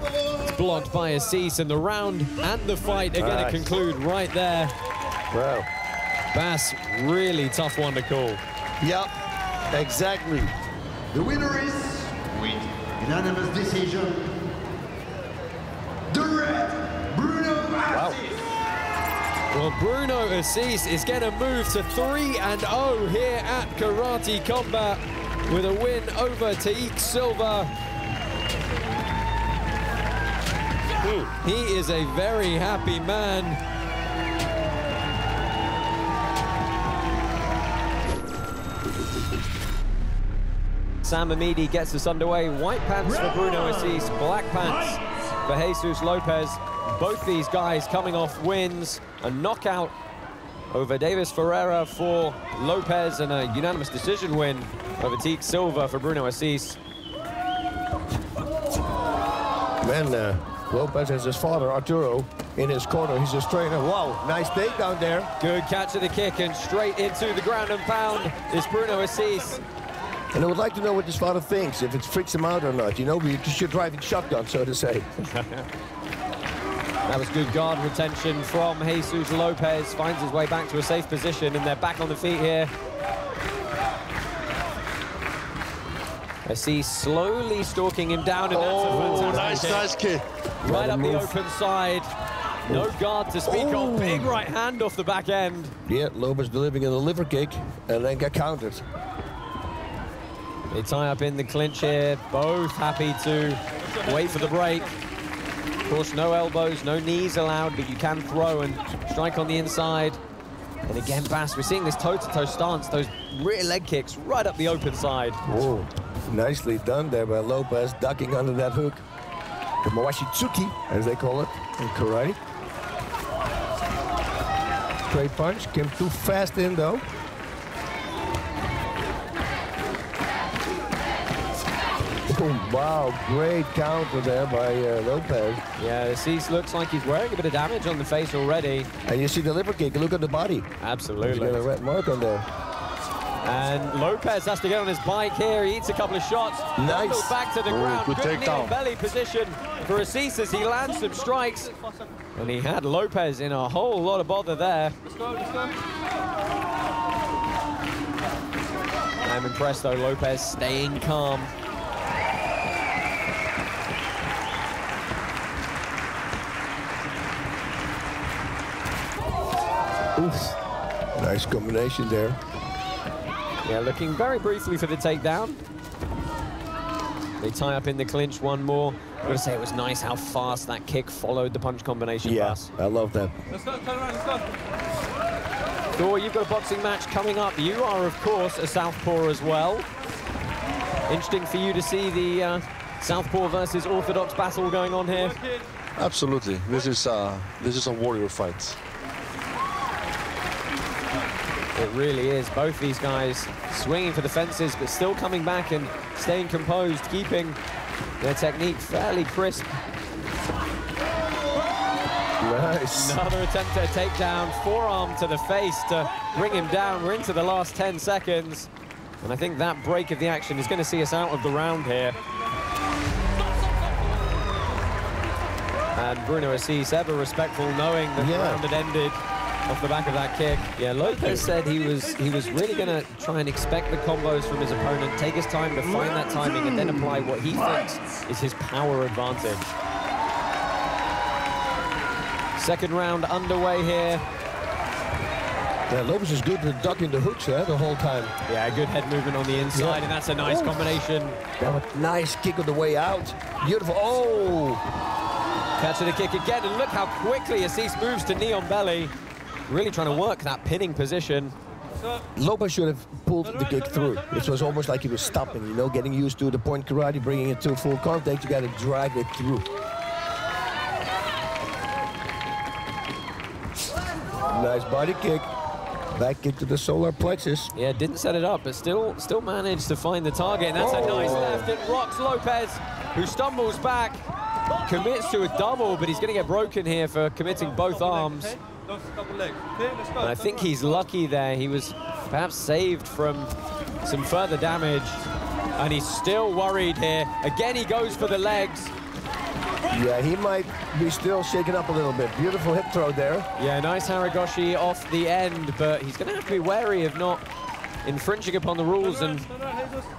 A: It's blocked by Azuz, and the round and the fight are going to conclude right there.
I: Wow.
A: Bas, really tough one to call.
I: Yep, exactly.
H: The winner is, with unanimous decision, the red
A: Well, Bruno Azuz is going to move to 3-0 here at Karate Combat with a win over Taik Silva. He is a very happy man. Sam Amidi gets us underway. White pants for Bruno Azuz, black pants for Jesus Lopez. Both these guys coming off wins. A knockout over Davis Ferreira for Lopez and a unanimous decision win over Taik Silva for Bruno Azuz.
I: Man, Lopez has his father, Arturo, in his corner. He's his trainer. Wow, nice takedown there.
A: Good catch of the kick and straight into the ground and pound is Bruno Azuz.
I: And I would like to know what his father thinks, if it freaks him out or not. You know, because you're driving shotgun, so to say.
A: That was good guard retention from Jesus Lopez. Finds his way back to a safe position, and they're back on the feet here. I see slowly stalking him down, and that's a fantastic
K: nice kick.
A: Right up the open side. No guard to speak of. Big right hand off the back end.
I: Yeah, Lopez delivering a liver kick and then got countered.
A: They tie up in the clinch here. Both happy to wait for the break. Of course, no elbows, no knees allowed, but you can throw and strike on the inside. And again, Bass, we're seeing this toe-to-toe stance, those rear leg kicks right up the open side.
I: Oh, nicely done there by Lopez, ducking under that hook. The Mawashitsuki, as they call it in karate. Straight punch, came too fast in though. Oh, wow, great counter there by Lopez.
A: Yeah, Azuz looks like he's wearing a bit of damage on the face already.
I: And you see the liver kick, look at the body.
A: Absolutely.
I: He's got a red mark on there.
A: And Lopez has to get on his bike here. He eats a couple of shots.
I: Nice.
A: Bundled back to the ground. Good knee and belly position for Azuz as he lands some strikes. And he had Lopez in a whole lot of bother there.
K: Let's go, let's go.
A: I'm impressed though, Lopez staying calm.
I: Oof. Nice combination there.
A: Yeah, looking very briefly for the takedown. They tie up in the clinch one more. I've got to say it was nice how fast that kick followed the punch combination.
I: Yes, I love that.
K: Let's go, turn around, let's go.
A: Thor, you've got a boxing match coming up. You are, of course, a southpaw as well. Interesting for you to see the southpaw versus orthodox battle going on here.
K: Absolutely. This is a warrior fight.
A: It really is. Both these guys swinging for the fences, but still coming back and staying composed, keeping their technique fairly crisp.
I: Nice.
A: Another attempt at a takedown, forearm to the face to bring him down. We're into the last 10 seconds. And I think that break of the action is going to see us out of the round here. And Bruno Azuz ever respectful, knowing that the round had ended off the back of that kick. Yeah, Lopez said he was really going to try and expect the combos from his opponent, take his time to find that timing, and then apply what he thinks is his power advantage. Second round underway here.
I: Yeah, Lopez is good at ducking the hooks the whole time.
A: Yeah, good head movement on the inside, and that's a nice combination.
I: Nice kick on the way out. Beautiful. Oh!
A: Catch of the kick again, and look how quickly Azuz moves to knee on belly. Really trying to work that pinning position.
I: Lopez should have pulled the kick through. It was almost like he was stopping, you know, getting used to the point karate, bringing it to full contact. You got to drag it through. Nice body kick. Back kick to the solar plexus.
A: Yeah, didn't set it up, but still managed to find the target. And that's a nice left. It rocks Lopez, who stumbles back, commits to a double, but he's going to get broken here for committing both arms. And I think he's lucky there. He was perhaps saved from some further damage, and he's still worried here. Again, he goes for the legs.
I: Yeah, he might be still shaken up a little bit. Beautiful hip throw there.
A: Yeah, nice Haragoshi off the end, but he's going to have to be wary of not infringing upon the rules and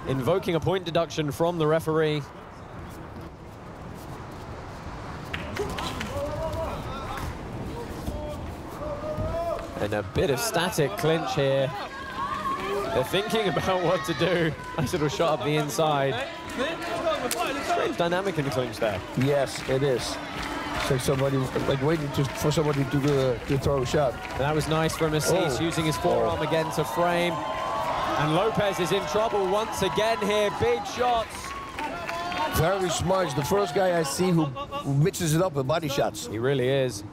A: invoking a point deduction from the referee. And a bit of static clinch here. They're thinking about what to do. Nice little shot up the inside. Strange dynamic in the clinch there.
I: Yes, it is. It's like somebody, like waiting for somebody to throw a shot.
A: And that was nice from Azuz, using his forearm again to frame. And Lopez is in trouble once again here. Big shots.
I: Very smart. He's the first guy I see who mixes it up with body shots.
A: He really is.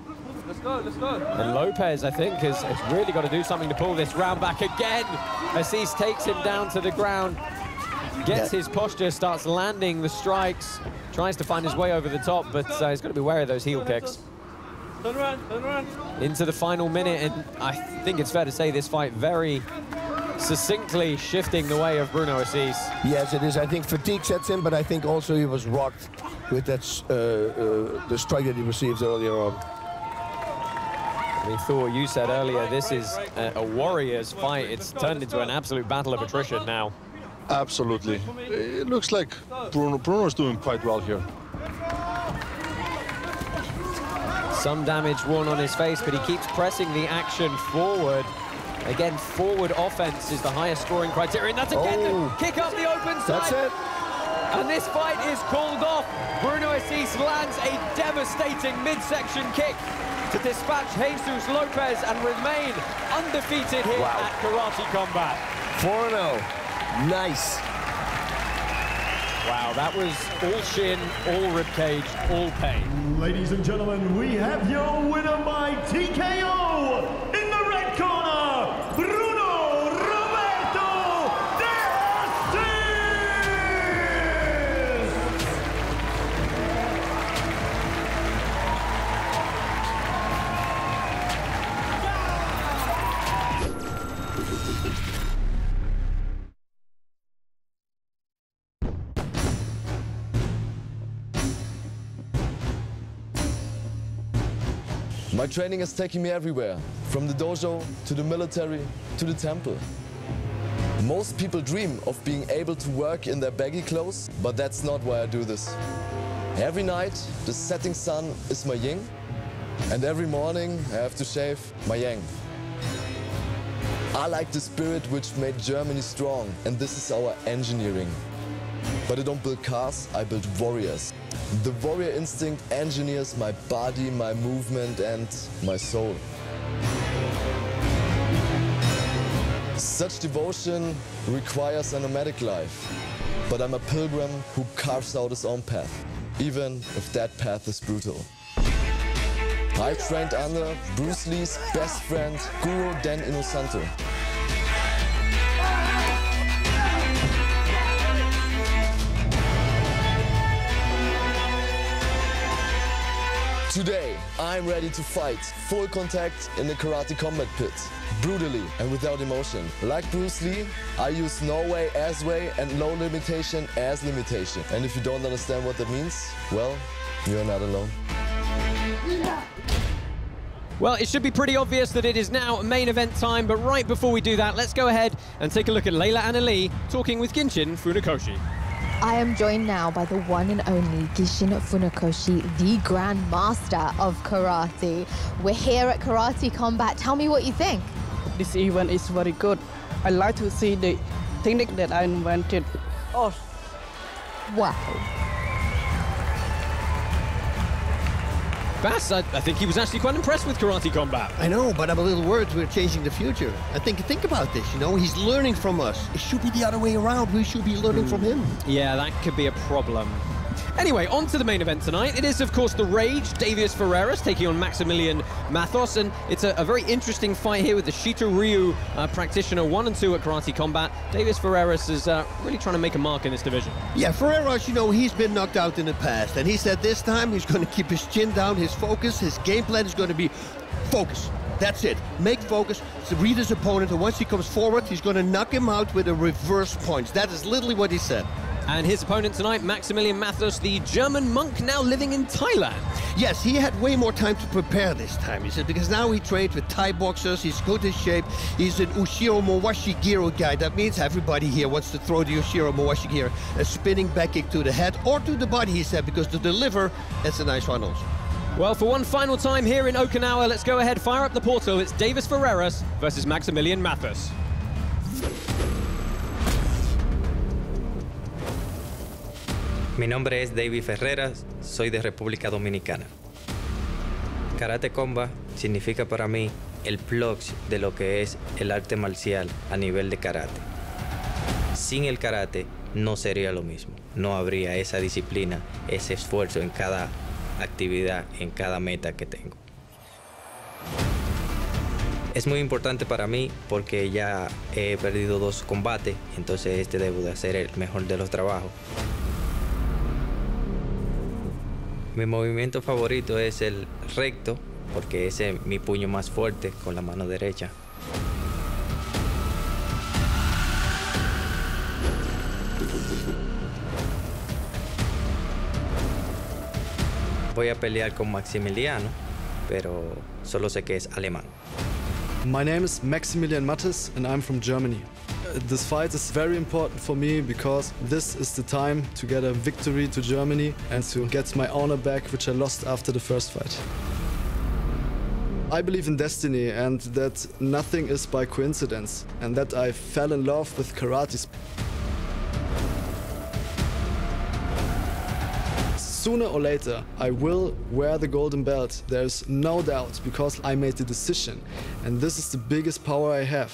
H: Let's go, let's go.
A: And Lopez, I think, has really got to do something to pull this round back again. Azuz takes him down to the ground, gets his posture, starts landing the strikes, tries to find his way over the top, but he's got to be wary of those heel kicks.
H: Turn around, turn around.
A: Into the final minute, and I think it's fair to say this fight very succinctly shifting the way of Bruno Azuz.
I: Yes, it is. I think fatigue sets in, but I think also he was rocked with that the strike that he received earlier on.
A: I mean, Thor, you said earlier, this is a warrior's fight. It's turned into an absolute battle of attrition now.
K: Absolutely. It looks like Bruno's doing quite well here.
A: Some damage worn on his face, but he keeps pressing the action forward. Again, forward offense is the highest scoring criterion. That's again the kick up the open side.
I: That's it.
A: And this fight is called off. Bruno Azuz lands a devastating midsection kick to dispatch Jesus Lopez and remain undefeated here at Karate Combat.
I: 4-0. Nice.
A: Wow, that was all shin, all ribcage, all pain.
H: Ladies and gentlemen, we have your winner by TKO in the red corner, Bruno Roberto de
D: My training is taking me everywhere, from the dojo to the military to the temple. Most people dream of being able to work in their baggy clothes, but that's not why I do this. Every night, the setting sun is my yin, and every morning I have to shave my yang. I like the spirit which made Germany strong, and this is our engineering. But I don't build cars, I build warriors. The warrior instinct engineers my body, my movement, and my soul. Such devotion requires a nomadic life, but I'm a pilgrim who carves out his own path, even if that path is brutal. I trained under Bruce Lee's best friend, Guru Dan Inosanto. Today, I'm ready to fight, full contact in the Karate Combat pit, brutally and without emotion. Like Bruce Lee, I use no way as way and no limitation as limitation. And if you don't understand what that means, well, you're not alone.
A: Well, it should be pretty obvious that it is now main event time, but right before we do that, let's go ahead and take a look at Leila Anna Lee talking with Genshin Funakoshi.
J: I am joined now by the one and only Genshin Funakoshi, the Grand Master of Karate. We're here at Karate Combat. Tell me what you think.
L: This event is very good. I like to see the technique that I invented. Oh,
J: wow.
A: Bass, I think he was actually quite impressed with Karate Combat.
I: I know, but I'm a little worried we're changing the future. I think about this, you know, he's learning from us. It should be the other way around. We should be learning from him.
A: Yeah, that could be a problem. Anyway, on to the main event tonight. It is, of course, the Rage, Davius Ferreras, taking on Maximilian Mathos, and it's a very interesting fight here with the Shito Ryu practitioner 1 and 2 at Karate Combat. Davius Ferreras is really trying to make a mark in this division.
I: Yeah, Ferreras, you know, he's been knocked out in the past, and he said this time he's going to keep his chin down, his focus, his game plan is going to be focus. That's it. Make focus, read his opponent, and once he comes forward, he's going to knock him out with a reverse punch. That is literally what he said.
A: And his opponent tonight, Maximilian Mathos, the German monk now living in Thailand.
I: Yes, he had way more time to prepare this time, he said, because now he trained with Thai boxers, he's good in shape, he's an Ushiro Mowashi Giro guy. That means everybody here wants to throw the Ushiro Mowashi Giro, a spinning back kick to the head or to the body, he said, because to deliver, that's a nice one also.
A: Well, for one final time here in Okinawa, let's go ahead, fire up the portal. It's Davis Ferreras versus Maximilian Mathis.
C: Mi nombre es David Ferreras, soy de República Dominicana. Karate Combat significa para mí el plus de lo que es el arte marcial a nivel de karate. Sin el karate no sería lo mismo, no habría esa disciplina, ese esfuerzo en cada actividad, en cada meta que tengo. Es muy importante para mí porque ya he perdido 2 combates, entonces este debo de hacer el mejor de los trabajos. Mi movimiento favorito es el recto, porque ese es mi puño más fuerte con la mano derecha. Voy a pelear con Maximiliano, pero solo sé que es alemán.
M: My name is Maximilian Mathis and I'm from Germany. This fight is very important for me because this is the time to get a victory to Germany and to get my honor back, which I lost after the first fight. I believe in destiny and that nothing is by coincidence and that I fell in love with karate. Sooner or later, I will wear the golden belt. There's no doubt, because I made the decision. And this is the biggest power I have.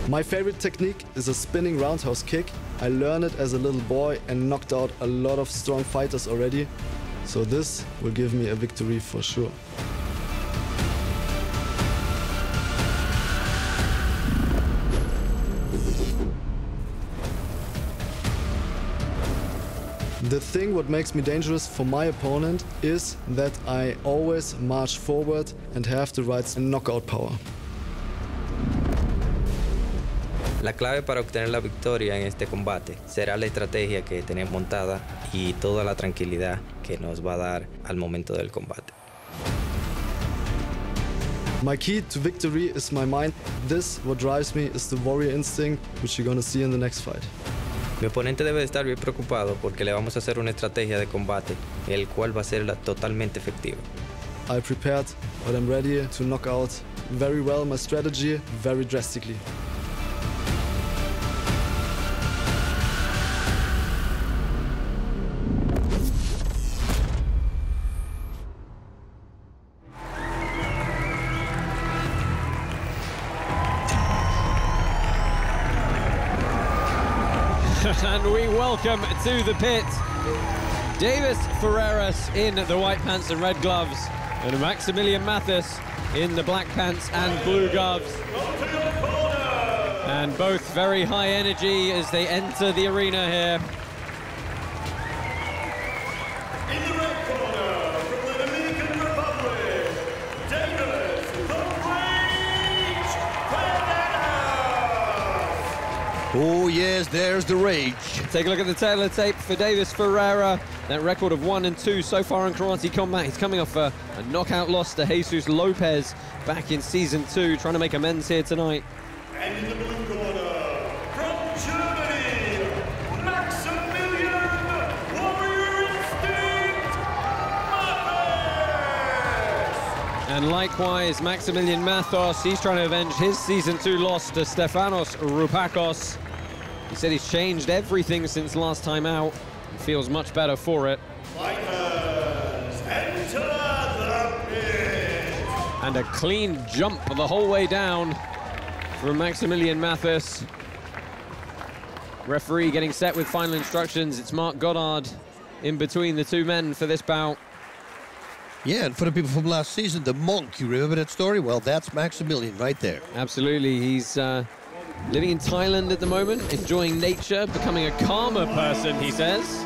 M: My favorite technique is a spinning roundhouse kick. I learned it as a little boy and knocked out a lot of strong fighters already. So this will give me a victory for sure. The thing what makes me dangerous for my opponent is that I always march forward and have the right knockout power.
C: La clave para obtener la victoria en este combate será la estrategia que tenemos montada y toda la tranquilidad que nos va a dar al momento del combate.
M: My key to victory is my mind. This, what drives me, is the warrior instinct, which you're gonna see in the next fight.
C: Mi oponente debe estar bien preocupado porque le vamos a hacer una estrategia de combate, el cual va a ser totalmente efectiva.
M: I prepared, but I'm ready to knock out very well my strategy, very drastically.
A: And we welcome to the pit Davis Ferreras in the white pants and red gloves, and Maximilian Mathis in the black pants and blue gloves. And both very high energy as they enter the arena here.
H: In the red corner, from the Dominican Republic, Davis Ferreras.
I: Oh yes, there's the rage.
A: Take a look at the tail of the tape for Davis Ferreira. That record of 1-2 so far in Karate Combat. He's coming off a knockout loss to Jesus Lopez back in Season 2, trying to make amends here tonight.
H: And in the blue corner, from Germany, Maximilian Warrior Instinct Mathis.
A: And likewise, Maximilian Mathis, he's trying to avenge his Season 2 loss to Stefanos Roupakos. He said he's changed everything since last time out and feels much better for it.
H: Fighters, enter the pit.
A: And a clean jump the whole way down from Maximilian Mathis. Referee getting set with final instructions. It's Mark Goddard in between the two men for this bout.
I: Yeah, and for the people from last season, the monk, you remember that story? Well, that's Maximilian right there.
A: Absolutely, he's living in Thailand at the moment, enjoying nature, becoming a calmer person, he says.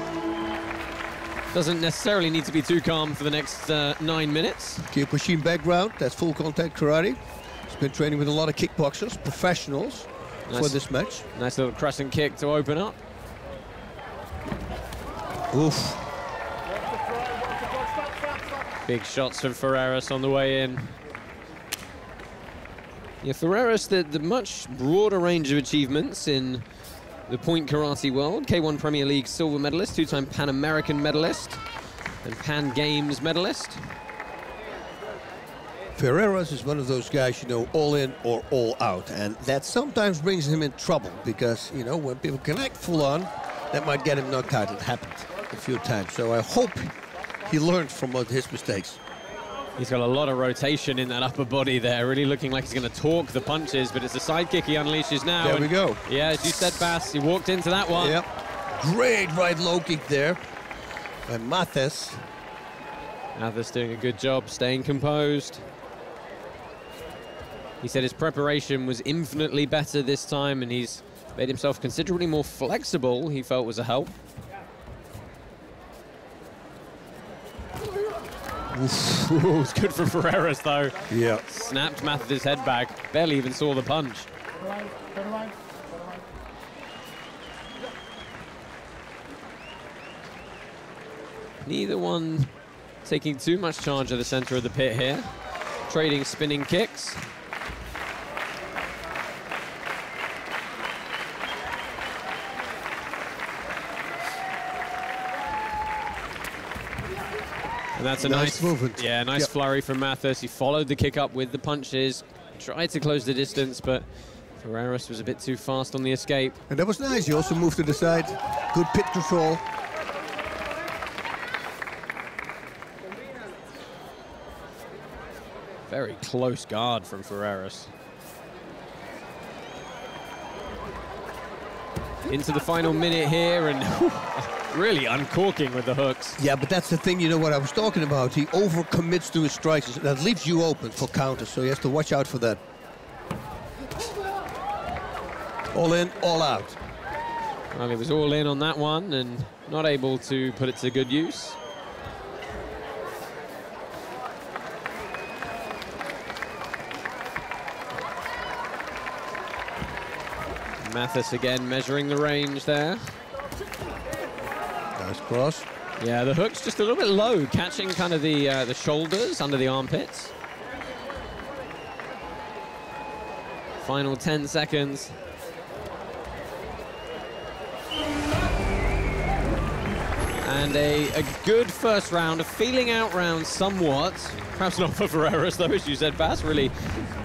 A: Doesn't necessarily need to be too calm for the next 9 minutes.
I: Kyokushin background, that's full contact karate. He's been training with a lot of kickboxers, professionals, for this match.
A: Nice little crescent kick to open up.
I: Oof.
A: Big shots from Ferreras on the way in. Yeah, Ferreras, the much broader range of achievements in the point karate world. K1 Premier League silver medalist, 2-time Pan American medalist. and Pan Games medalist.
I: Ferreras is one of those guys, you know, all in or all out. And that sometimes brings him in trouble because, you know, when people connect full on, that might get him knocked out. It happened a few times. So I hope he learned from his mistakes.
A: He's got a lot of rotation in that upper body there, really looking like he's going to torque the punches, but it's a side kick he unleashes now.
I: There we go.
A: Yeah, as you said, Bas, he walked into that one.
I: Yep. Great right low kick there by Mathis.
A: Mathis doing a good job staying composed. He said his preparation was infinitely better this time, and he's made himself considerably more flexible, he felt was a help. Ooh, it's good for Ferreras, though.
I: Yeah.
A: Snapped Mathis' head back. Barely even saw the punch. Neither one taking too much charge of the center of the pit here. Trading spinning kicks. And that's a nice
I: movement.
A: Yeah, nice flurry from Mathis. He followed the kick up with the punches, tried to close the distance, but Ferreras was a bit too fast on the escape.
I: And that was nice. He also moved to the side. Good pit control.
A: Very close guard from Ferreras. Into the final minute here, and really uncorking with the hooks.
I: Yeah, but that's the thing, you know what I was talking about. He overcommits to his strikes. That leaves you open for counters, so he has to watch out for that. All in, all out.
A: Well, he was all in on that one and not able to put it to good use. Mathis again measuring the range there.
I: Nice cross.
A: Yeah, the hook's just a little bit low, catching kind of the shoulders under the armpits. Final 10 seconds. And a good first round, a feeling out round somewhat. Perhaps not for Ferreras, though, as you said, Bas, really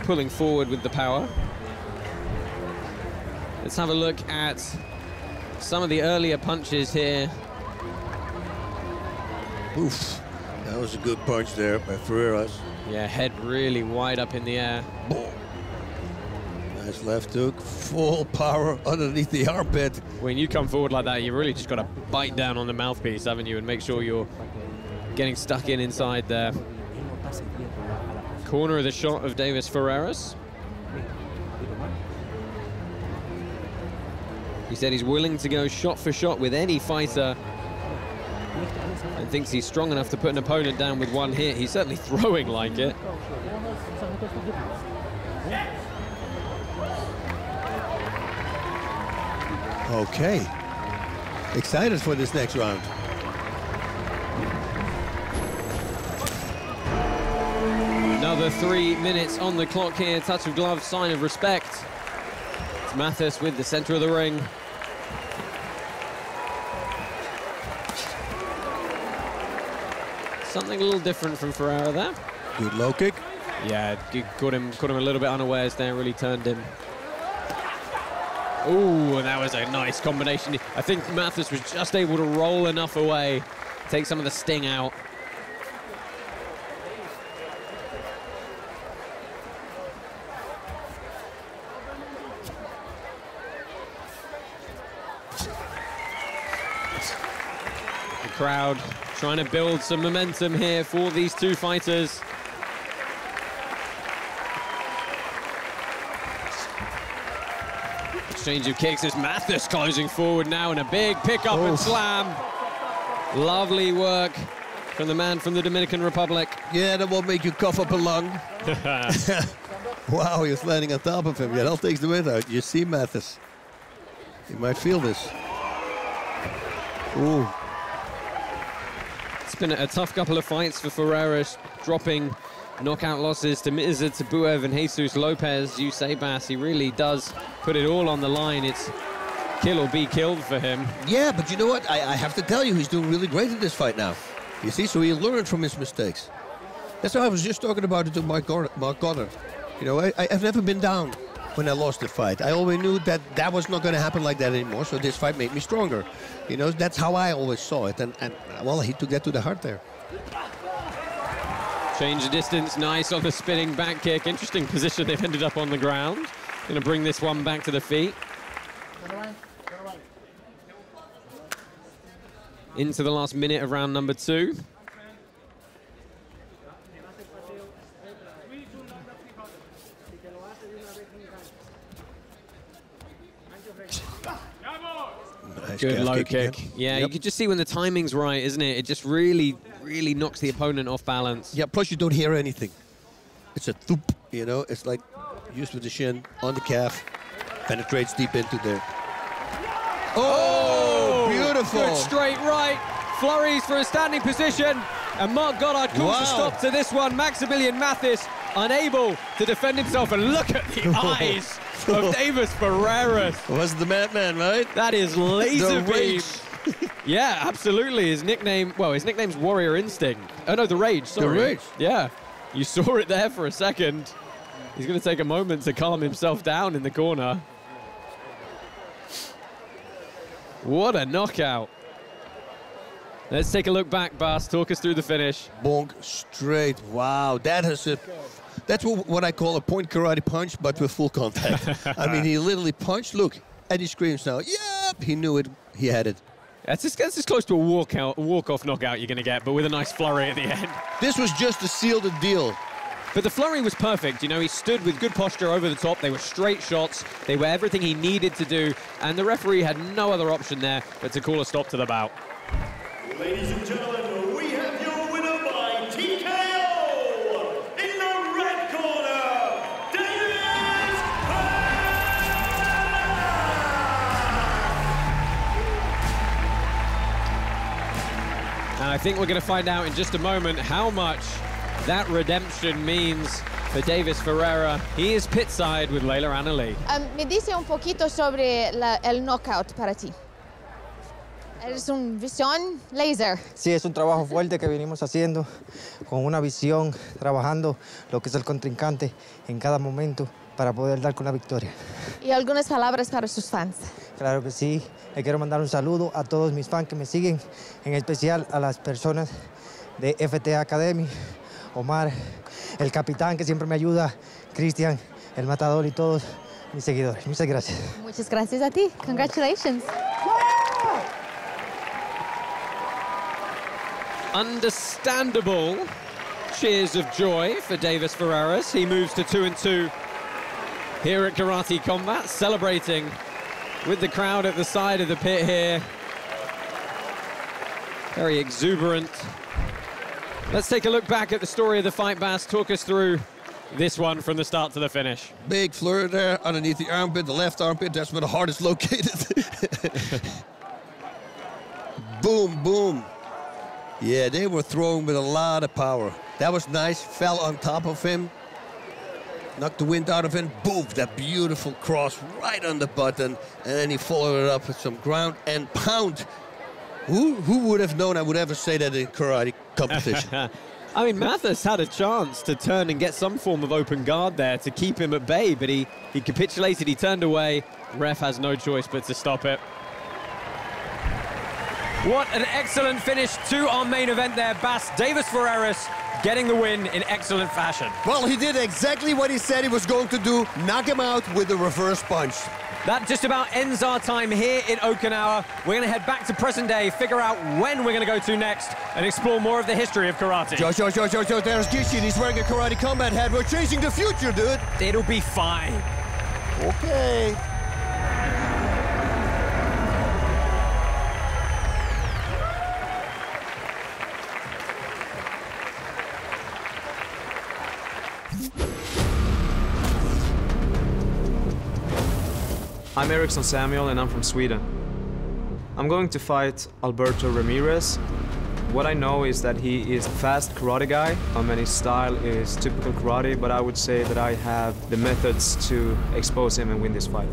A: pulling forward with the power. Let's have a look at some of the earlier punches here.
I: Oof, that was a good punch there by Ferreras.
A: Yeah, head really wide up in the air.
I: Boom. Nice left hook, full power underneath the armpit.
A: When you come forward like that, you really just got to bite down on the mouthpiece, haven't you, and make sure you're getting stuck inside there. Corner of the shot of Davis Ferreras. He said he's willing to go shot for shot with any fighter and thinks he's strong enough to put an opponent down with one hit. He's certainly throwing like it.
I: Okay. Excited for this next round.
A: Another 3 minutes on the clock here. Touch of glove, sign of respect. It's Mathis with the center of the ring. Something a little different from Ferreira there.
I: Good low kick.
A: Yeah, caught him a little bit unawares there, really turned him. Ooh, and that was a nice combination. I think Mathis was just able to roll enough away, take some of the sting out. The crowd trying to build some momentum here for these two fighters. Exchange of kicks as Mathis closing forward now, and a big pickup and slam. Lovely work from the man from the Dominican Republic.
I: Yeah, that will make you cough up a lung. Wow, he was landing on top of him. Yeah, that takes the wind out. You see Mathis. He might feel this. Ooh.
A: It's been a tough couple of fights for Ferreras, dropping knockout losses to Mirza Tabuev and Jesus Lopez. You say, Bas, he really does put it all on the line. It's kill or be killed for him.
I: Yeah, but you know what? I have to tell you, he's doing really great in this fight now. You see, so he learned from his mistakes. That's why I was just talking about it to Mark Goddard. You know, I've never been down when I lost the fight. I always knew that that was not going to happen like that anymore, so this fight made me stronger. You know, that's how I always saw it, and well, he took that to the heart there.
A: Change the distance, nice on the spinning back kick. Interesting position they've ended up on the ground. Going to bring this one back to the feet. Into the last minute of round number 2.
I: Nice
A: Good low kick.
I: again.
A: Yeah,
I: Yep.
A: you can just see when the timing's right, isn't it? It just really knocks the opponent off balance.
I: Yeah, plus you don't hear anything. It's a thoop, you know, it's like used with the shin on the calf, penetrates deep into there. Oh, beautiful.
A: Good straight right. Flurries for a standing position. And Mark Goddard calls a stop to this one. Maximilian Mathis unable to defend himself. And look at the eyes of Davis Ferreras.
I: Was the madman, right?
A: That is laser
I: The
A: beam.
I: rage.
A: Yeah, absolutely. His nickname's Warrior Instinct. Oh, no, the Rage, sorry.
I: The Rage.
A: Yeah, you saw it there for a second. He's going to take a moment to calm himself down in the corner. What a knockout. Let's take a look back, Bas. Talk us through the finish.
I: Bonk, straight. Wow, that's what I call a point karate punch, but with full contact. I mean, he literally punched. Look, and he screams now. Yep, he knew it. He had it.
A: That's as close to a walk-off knockout you're going to get, but with a nice flurry at the end.
I: This was just to seal the deal.
A: But the flurry was perfect. You know, he stood with good posture over the top. They were straight shots. They were everything he needed to do. And the referee had no other option there but to call a stop to the bout.
H: Ladies and gentlemen, we have your winner by TKO in the red corner, Davis
A: And I think we're going to find out in just a moment how much that redemption means for Davis Ferreira. He is pitside with Leila Anali.
J: Me dice un poquito sobre el knockout para ti. Eres un visión laser.
N: Sí, es un trabajo fuerte que venimos haciendo, con una visión, trabajando lo que es el contrincante en cada momento para poder dar con la victoria.
J: Y algunas palabras para sus fans.
N: Claro que sí. Le quiero mandar un saludo a todos mis fans que me siguen, en especial a las personas de FTA Academy, Omar, el capitán que siempre me ayuda, Cristian, el matador y todos mis seguidores. Muchas gracias.
J: Muchas gracias a ti. Congratulations.
A: Understandable cheers of joy for Davis Ferreras. He moves to 2-2 here at Karate Combat, celebrating with the crowd at the side of the pit here. Very exuberant. Let's take a look back at the story of the fight, Bas. Talk us through this one from the start to the finish.
I: Big fleur there underneath the armpit, the left armpit. That's where the heart is located. Boom, boom. Yeah, they were throwing with a lot of power. That was nice. Fell on top of him. Knocked the wind out of him. Boom, that beautiful cross right on the button. And then he followed it up with some ground and pound. Who would have known I would ever say that in karate competition?
A: I mean, Mathis had a chance to turn and get some form of open guard there to keep him at bay, but he capitulated, he turned away. Ref has no choice but to stop it. What an excellent finish to our main event there, Bas. Davis Ferreras getting the win in excellent fashion.
I: Well, he did exactly what he said he was going to do, knock him out with a reverse punch.
A: That just about ends our time here in Okinawa. We're going to head back to present day, figure out when we're going to go to next, and explore more of the history of karate.
I: Joe, there's Gishi, he's wearing a Karate Combat hat. We're chasing the future, dude.
A: It'll be fine.
I: Okay.
O: I'm Eriksson Samuel and I'm from Sweden. I'm going to fight Alberto Ramirez. What I know is that he is a fast karate guy, and his style is typical karate, but I would say that I have the methods to expose him and win this fight.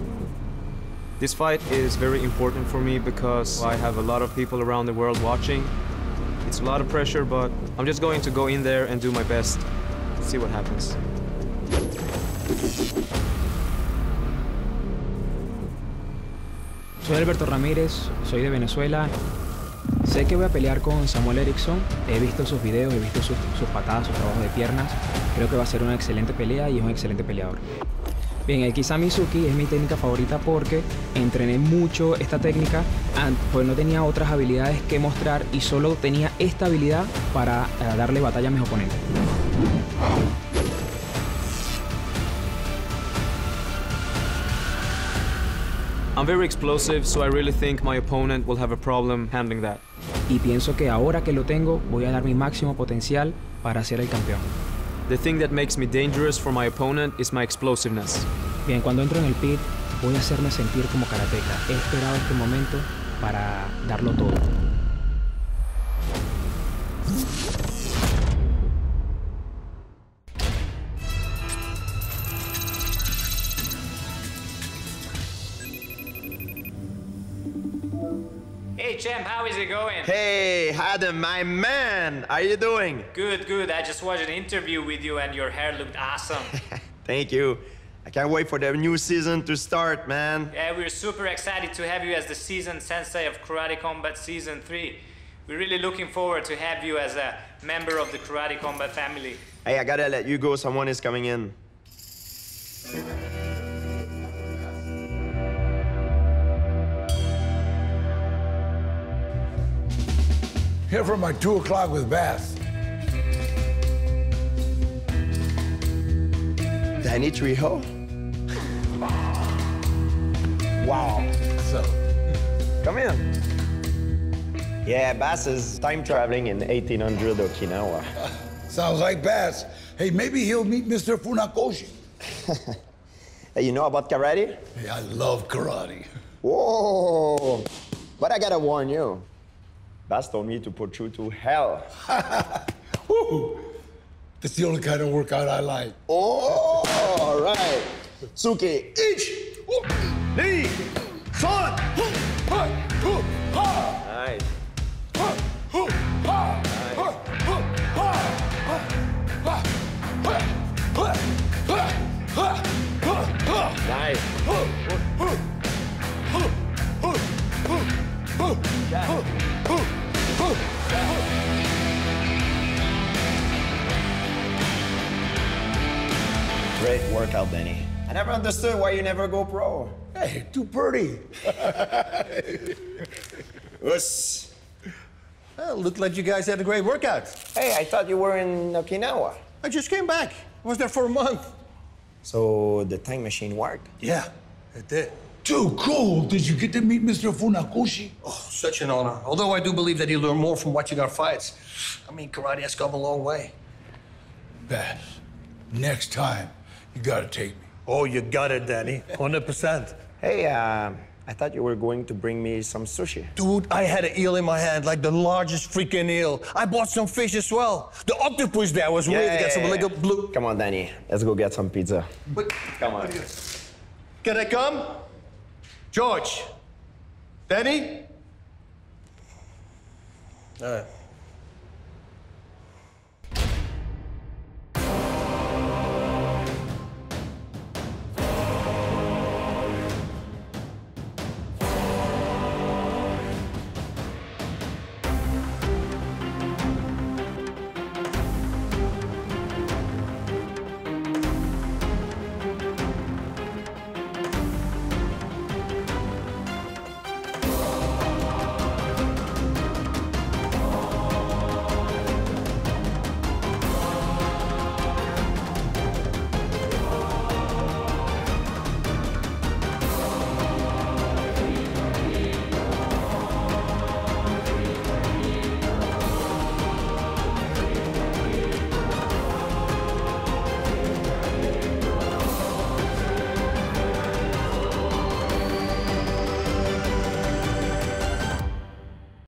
O: This fight is very important for me because I have a lot of people around the world watching. It's a lot of pressure, but I'm just going to go in there and do my best. See what happens.
P: Soy Alberto Ramírez, soy de Venezuela. Sé que voy a pelear con Samuel Erickson. He visto sus videos, he visto sus patadas, sus trabajos de piernas. Creo que va a ser una excelente pelea y es un excelente peleador. Bien, el Kisamizuki es mi técnica favorita porque entrené mucho esta técnica, pues no tenía otras habilidades que mostrar y solo tenía esta habilidad para darle batalla a mis oponentes.
O: I'm very explosive, so I really think my opponent will have a problem handling that.
P: Y pienso que ahora que lo tengo, voy a dar mi máximo potencial para ser el campeón.
O: The thing that makes me dangerous for my opponent is my explosiveness.
P: Bien, cuando entro en el pit, voy a hacerme sentir como karateka. He esperado este momento para darlo todo.
Q: Hey champ, how is it going?
E: Hey, Adam, my man, how are you doing?
Q: Good, good. I just watched an interview with you and your hair looked awesome.
E: Thank you. I can't wait for the new season to start, man.
Q: Yeah, we're super excited to have you as the seasoned sensei of Karate Combat Season 3. We're really looking forward to have you as a member of the Karate Combat family.
E: Hey, I gotta let you go. Someone is coming in.
R: Here for my 2 o'clock with Bass.
E: Danny Trejo? Wow.
R: So,
E: come in. Yeah, Bass is time traveling in 1800 Okinawa.
R: sounds like Bass. Hey, maybe he'll meet Mr. Funakoshi.
E: Hey, you know about karate?
R: Hey, I love karate.
E: Whoa! But I gotta warn you. Bass told me to put you to hell.
R: Woo! That's the only kind of workout I like.
E: Oh, all right. Suki, each, knee, son. Nice. Great workout, Danny. I never understood why you never go pro.
R: Hey, too pretty.
E: Us.
B: Well, looked like you guys had a great workout.
E: Hey, I thought you were in Okinawa.
B: I just came back. I was there for a month.
E: So the time machine worked?
B: Yeah, it did.
R: Too cool. Did you get to meet Mr. Funakoshi?
B: Oh, such an honor. Although I do believe that you learn more from watching our fights. I mean, karate has come a long way.
R: Bass, next time, you gotta take me.
B: Oh, you got it, Danny. 100%.
E: Hey, I thought you were going to bring me some sushi.
B: Dude, I had an eel in my hand, like the largest freaking eel. I bought some fish as well. The octopus there was weird. Got some like a blue.
E: Come on, Danny. Let's go get some pizza.
B: But,
E: come on.
B: Can I come? George. Danny? All right.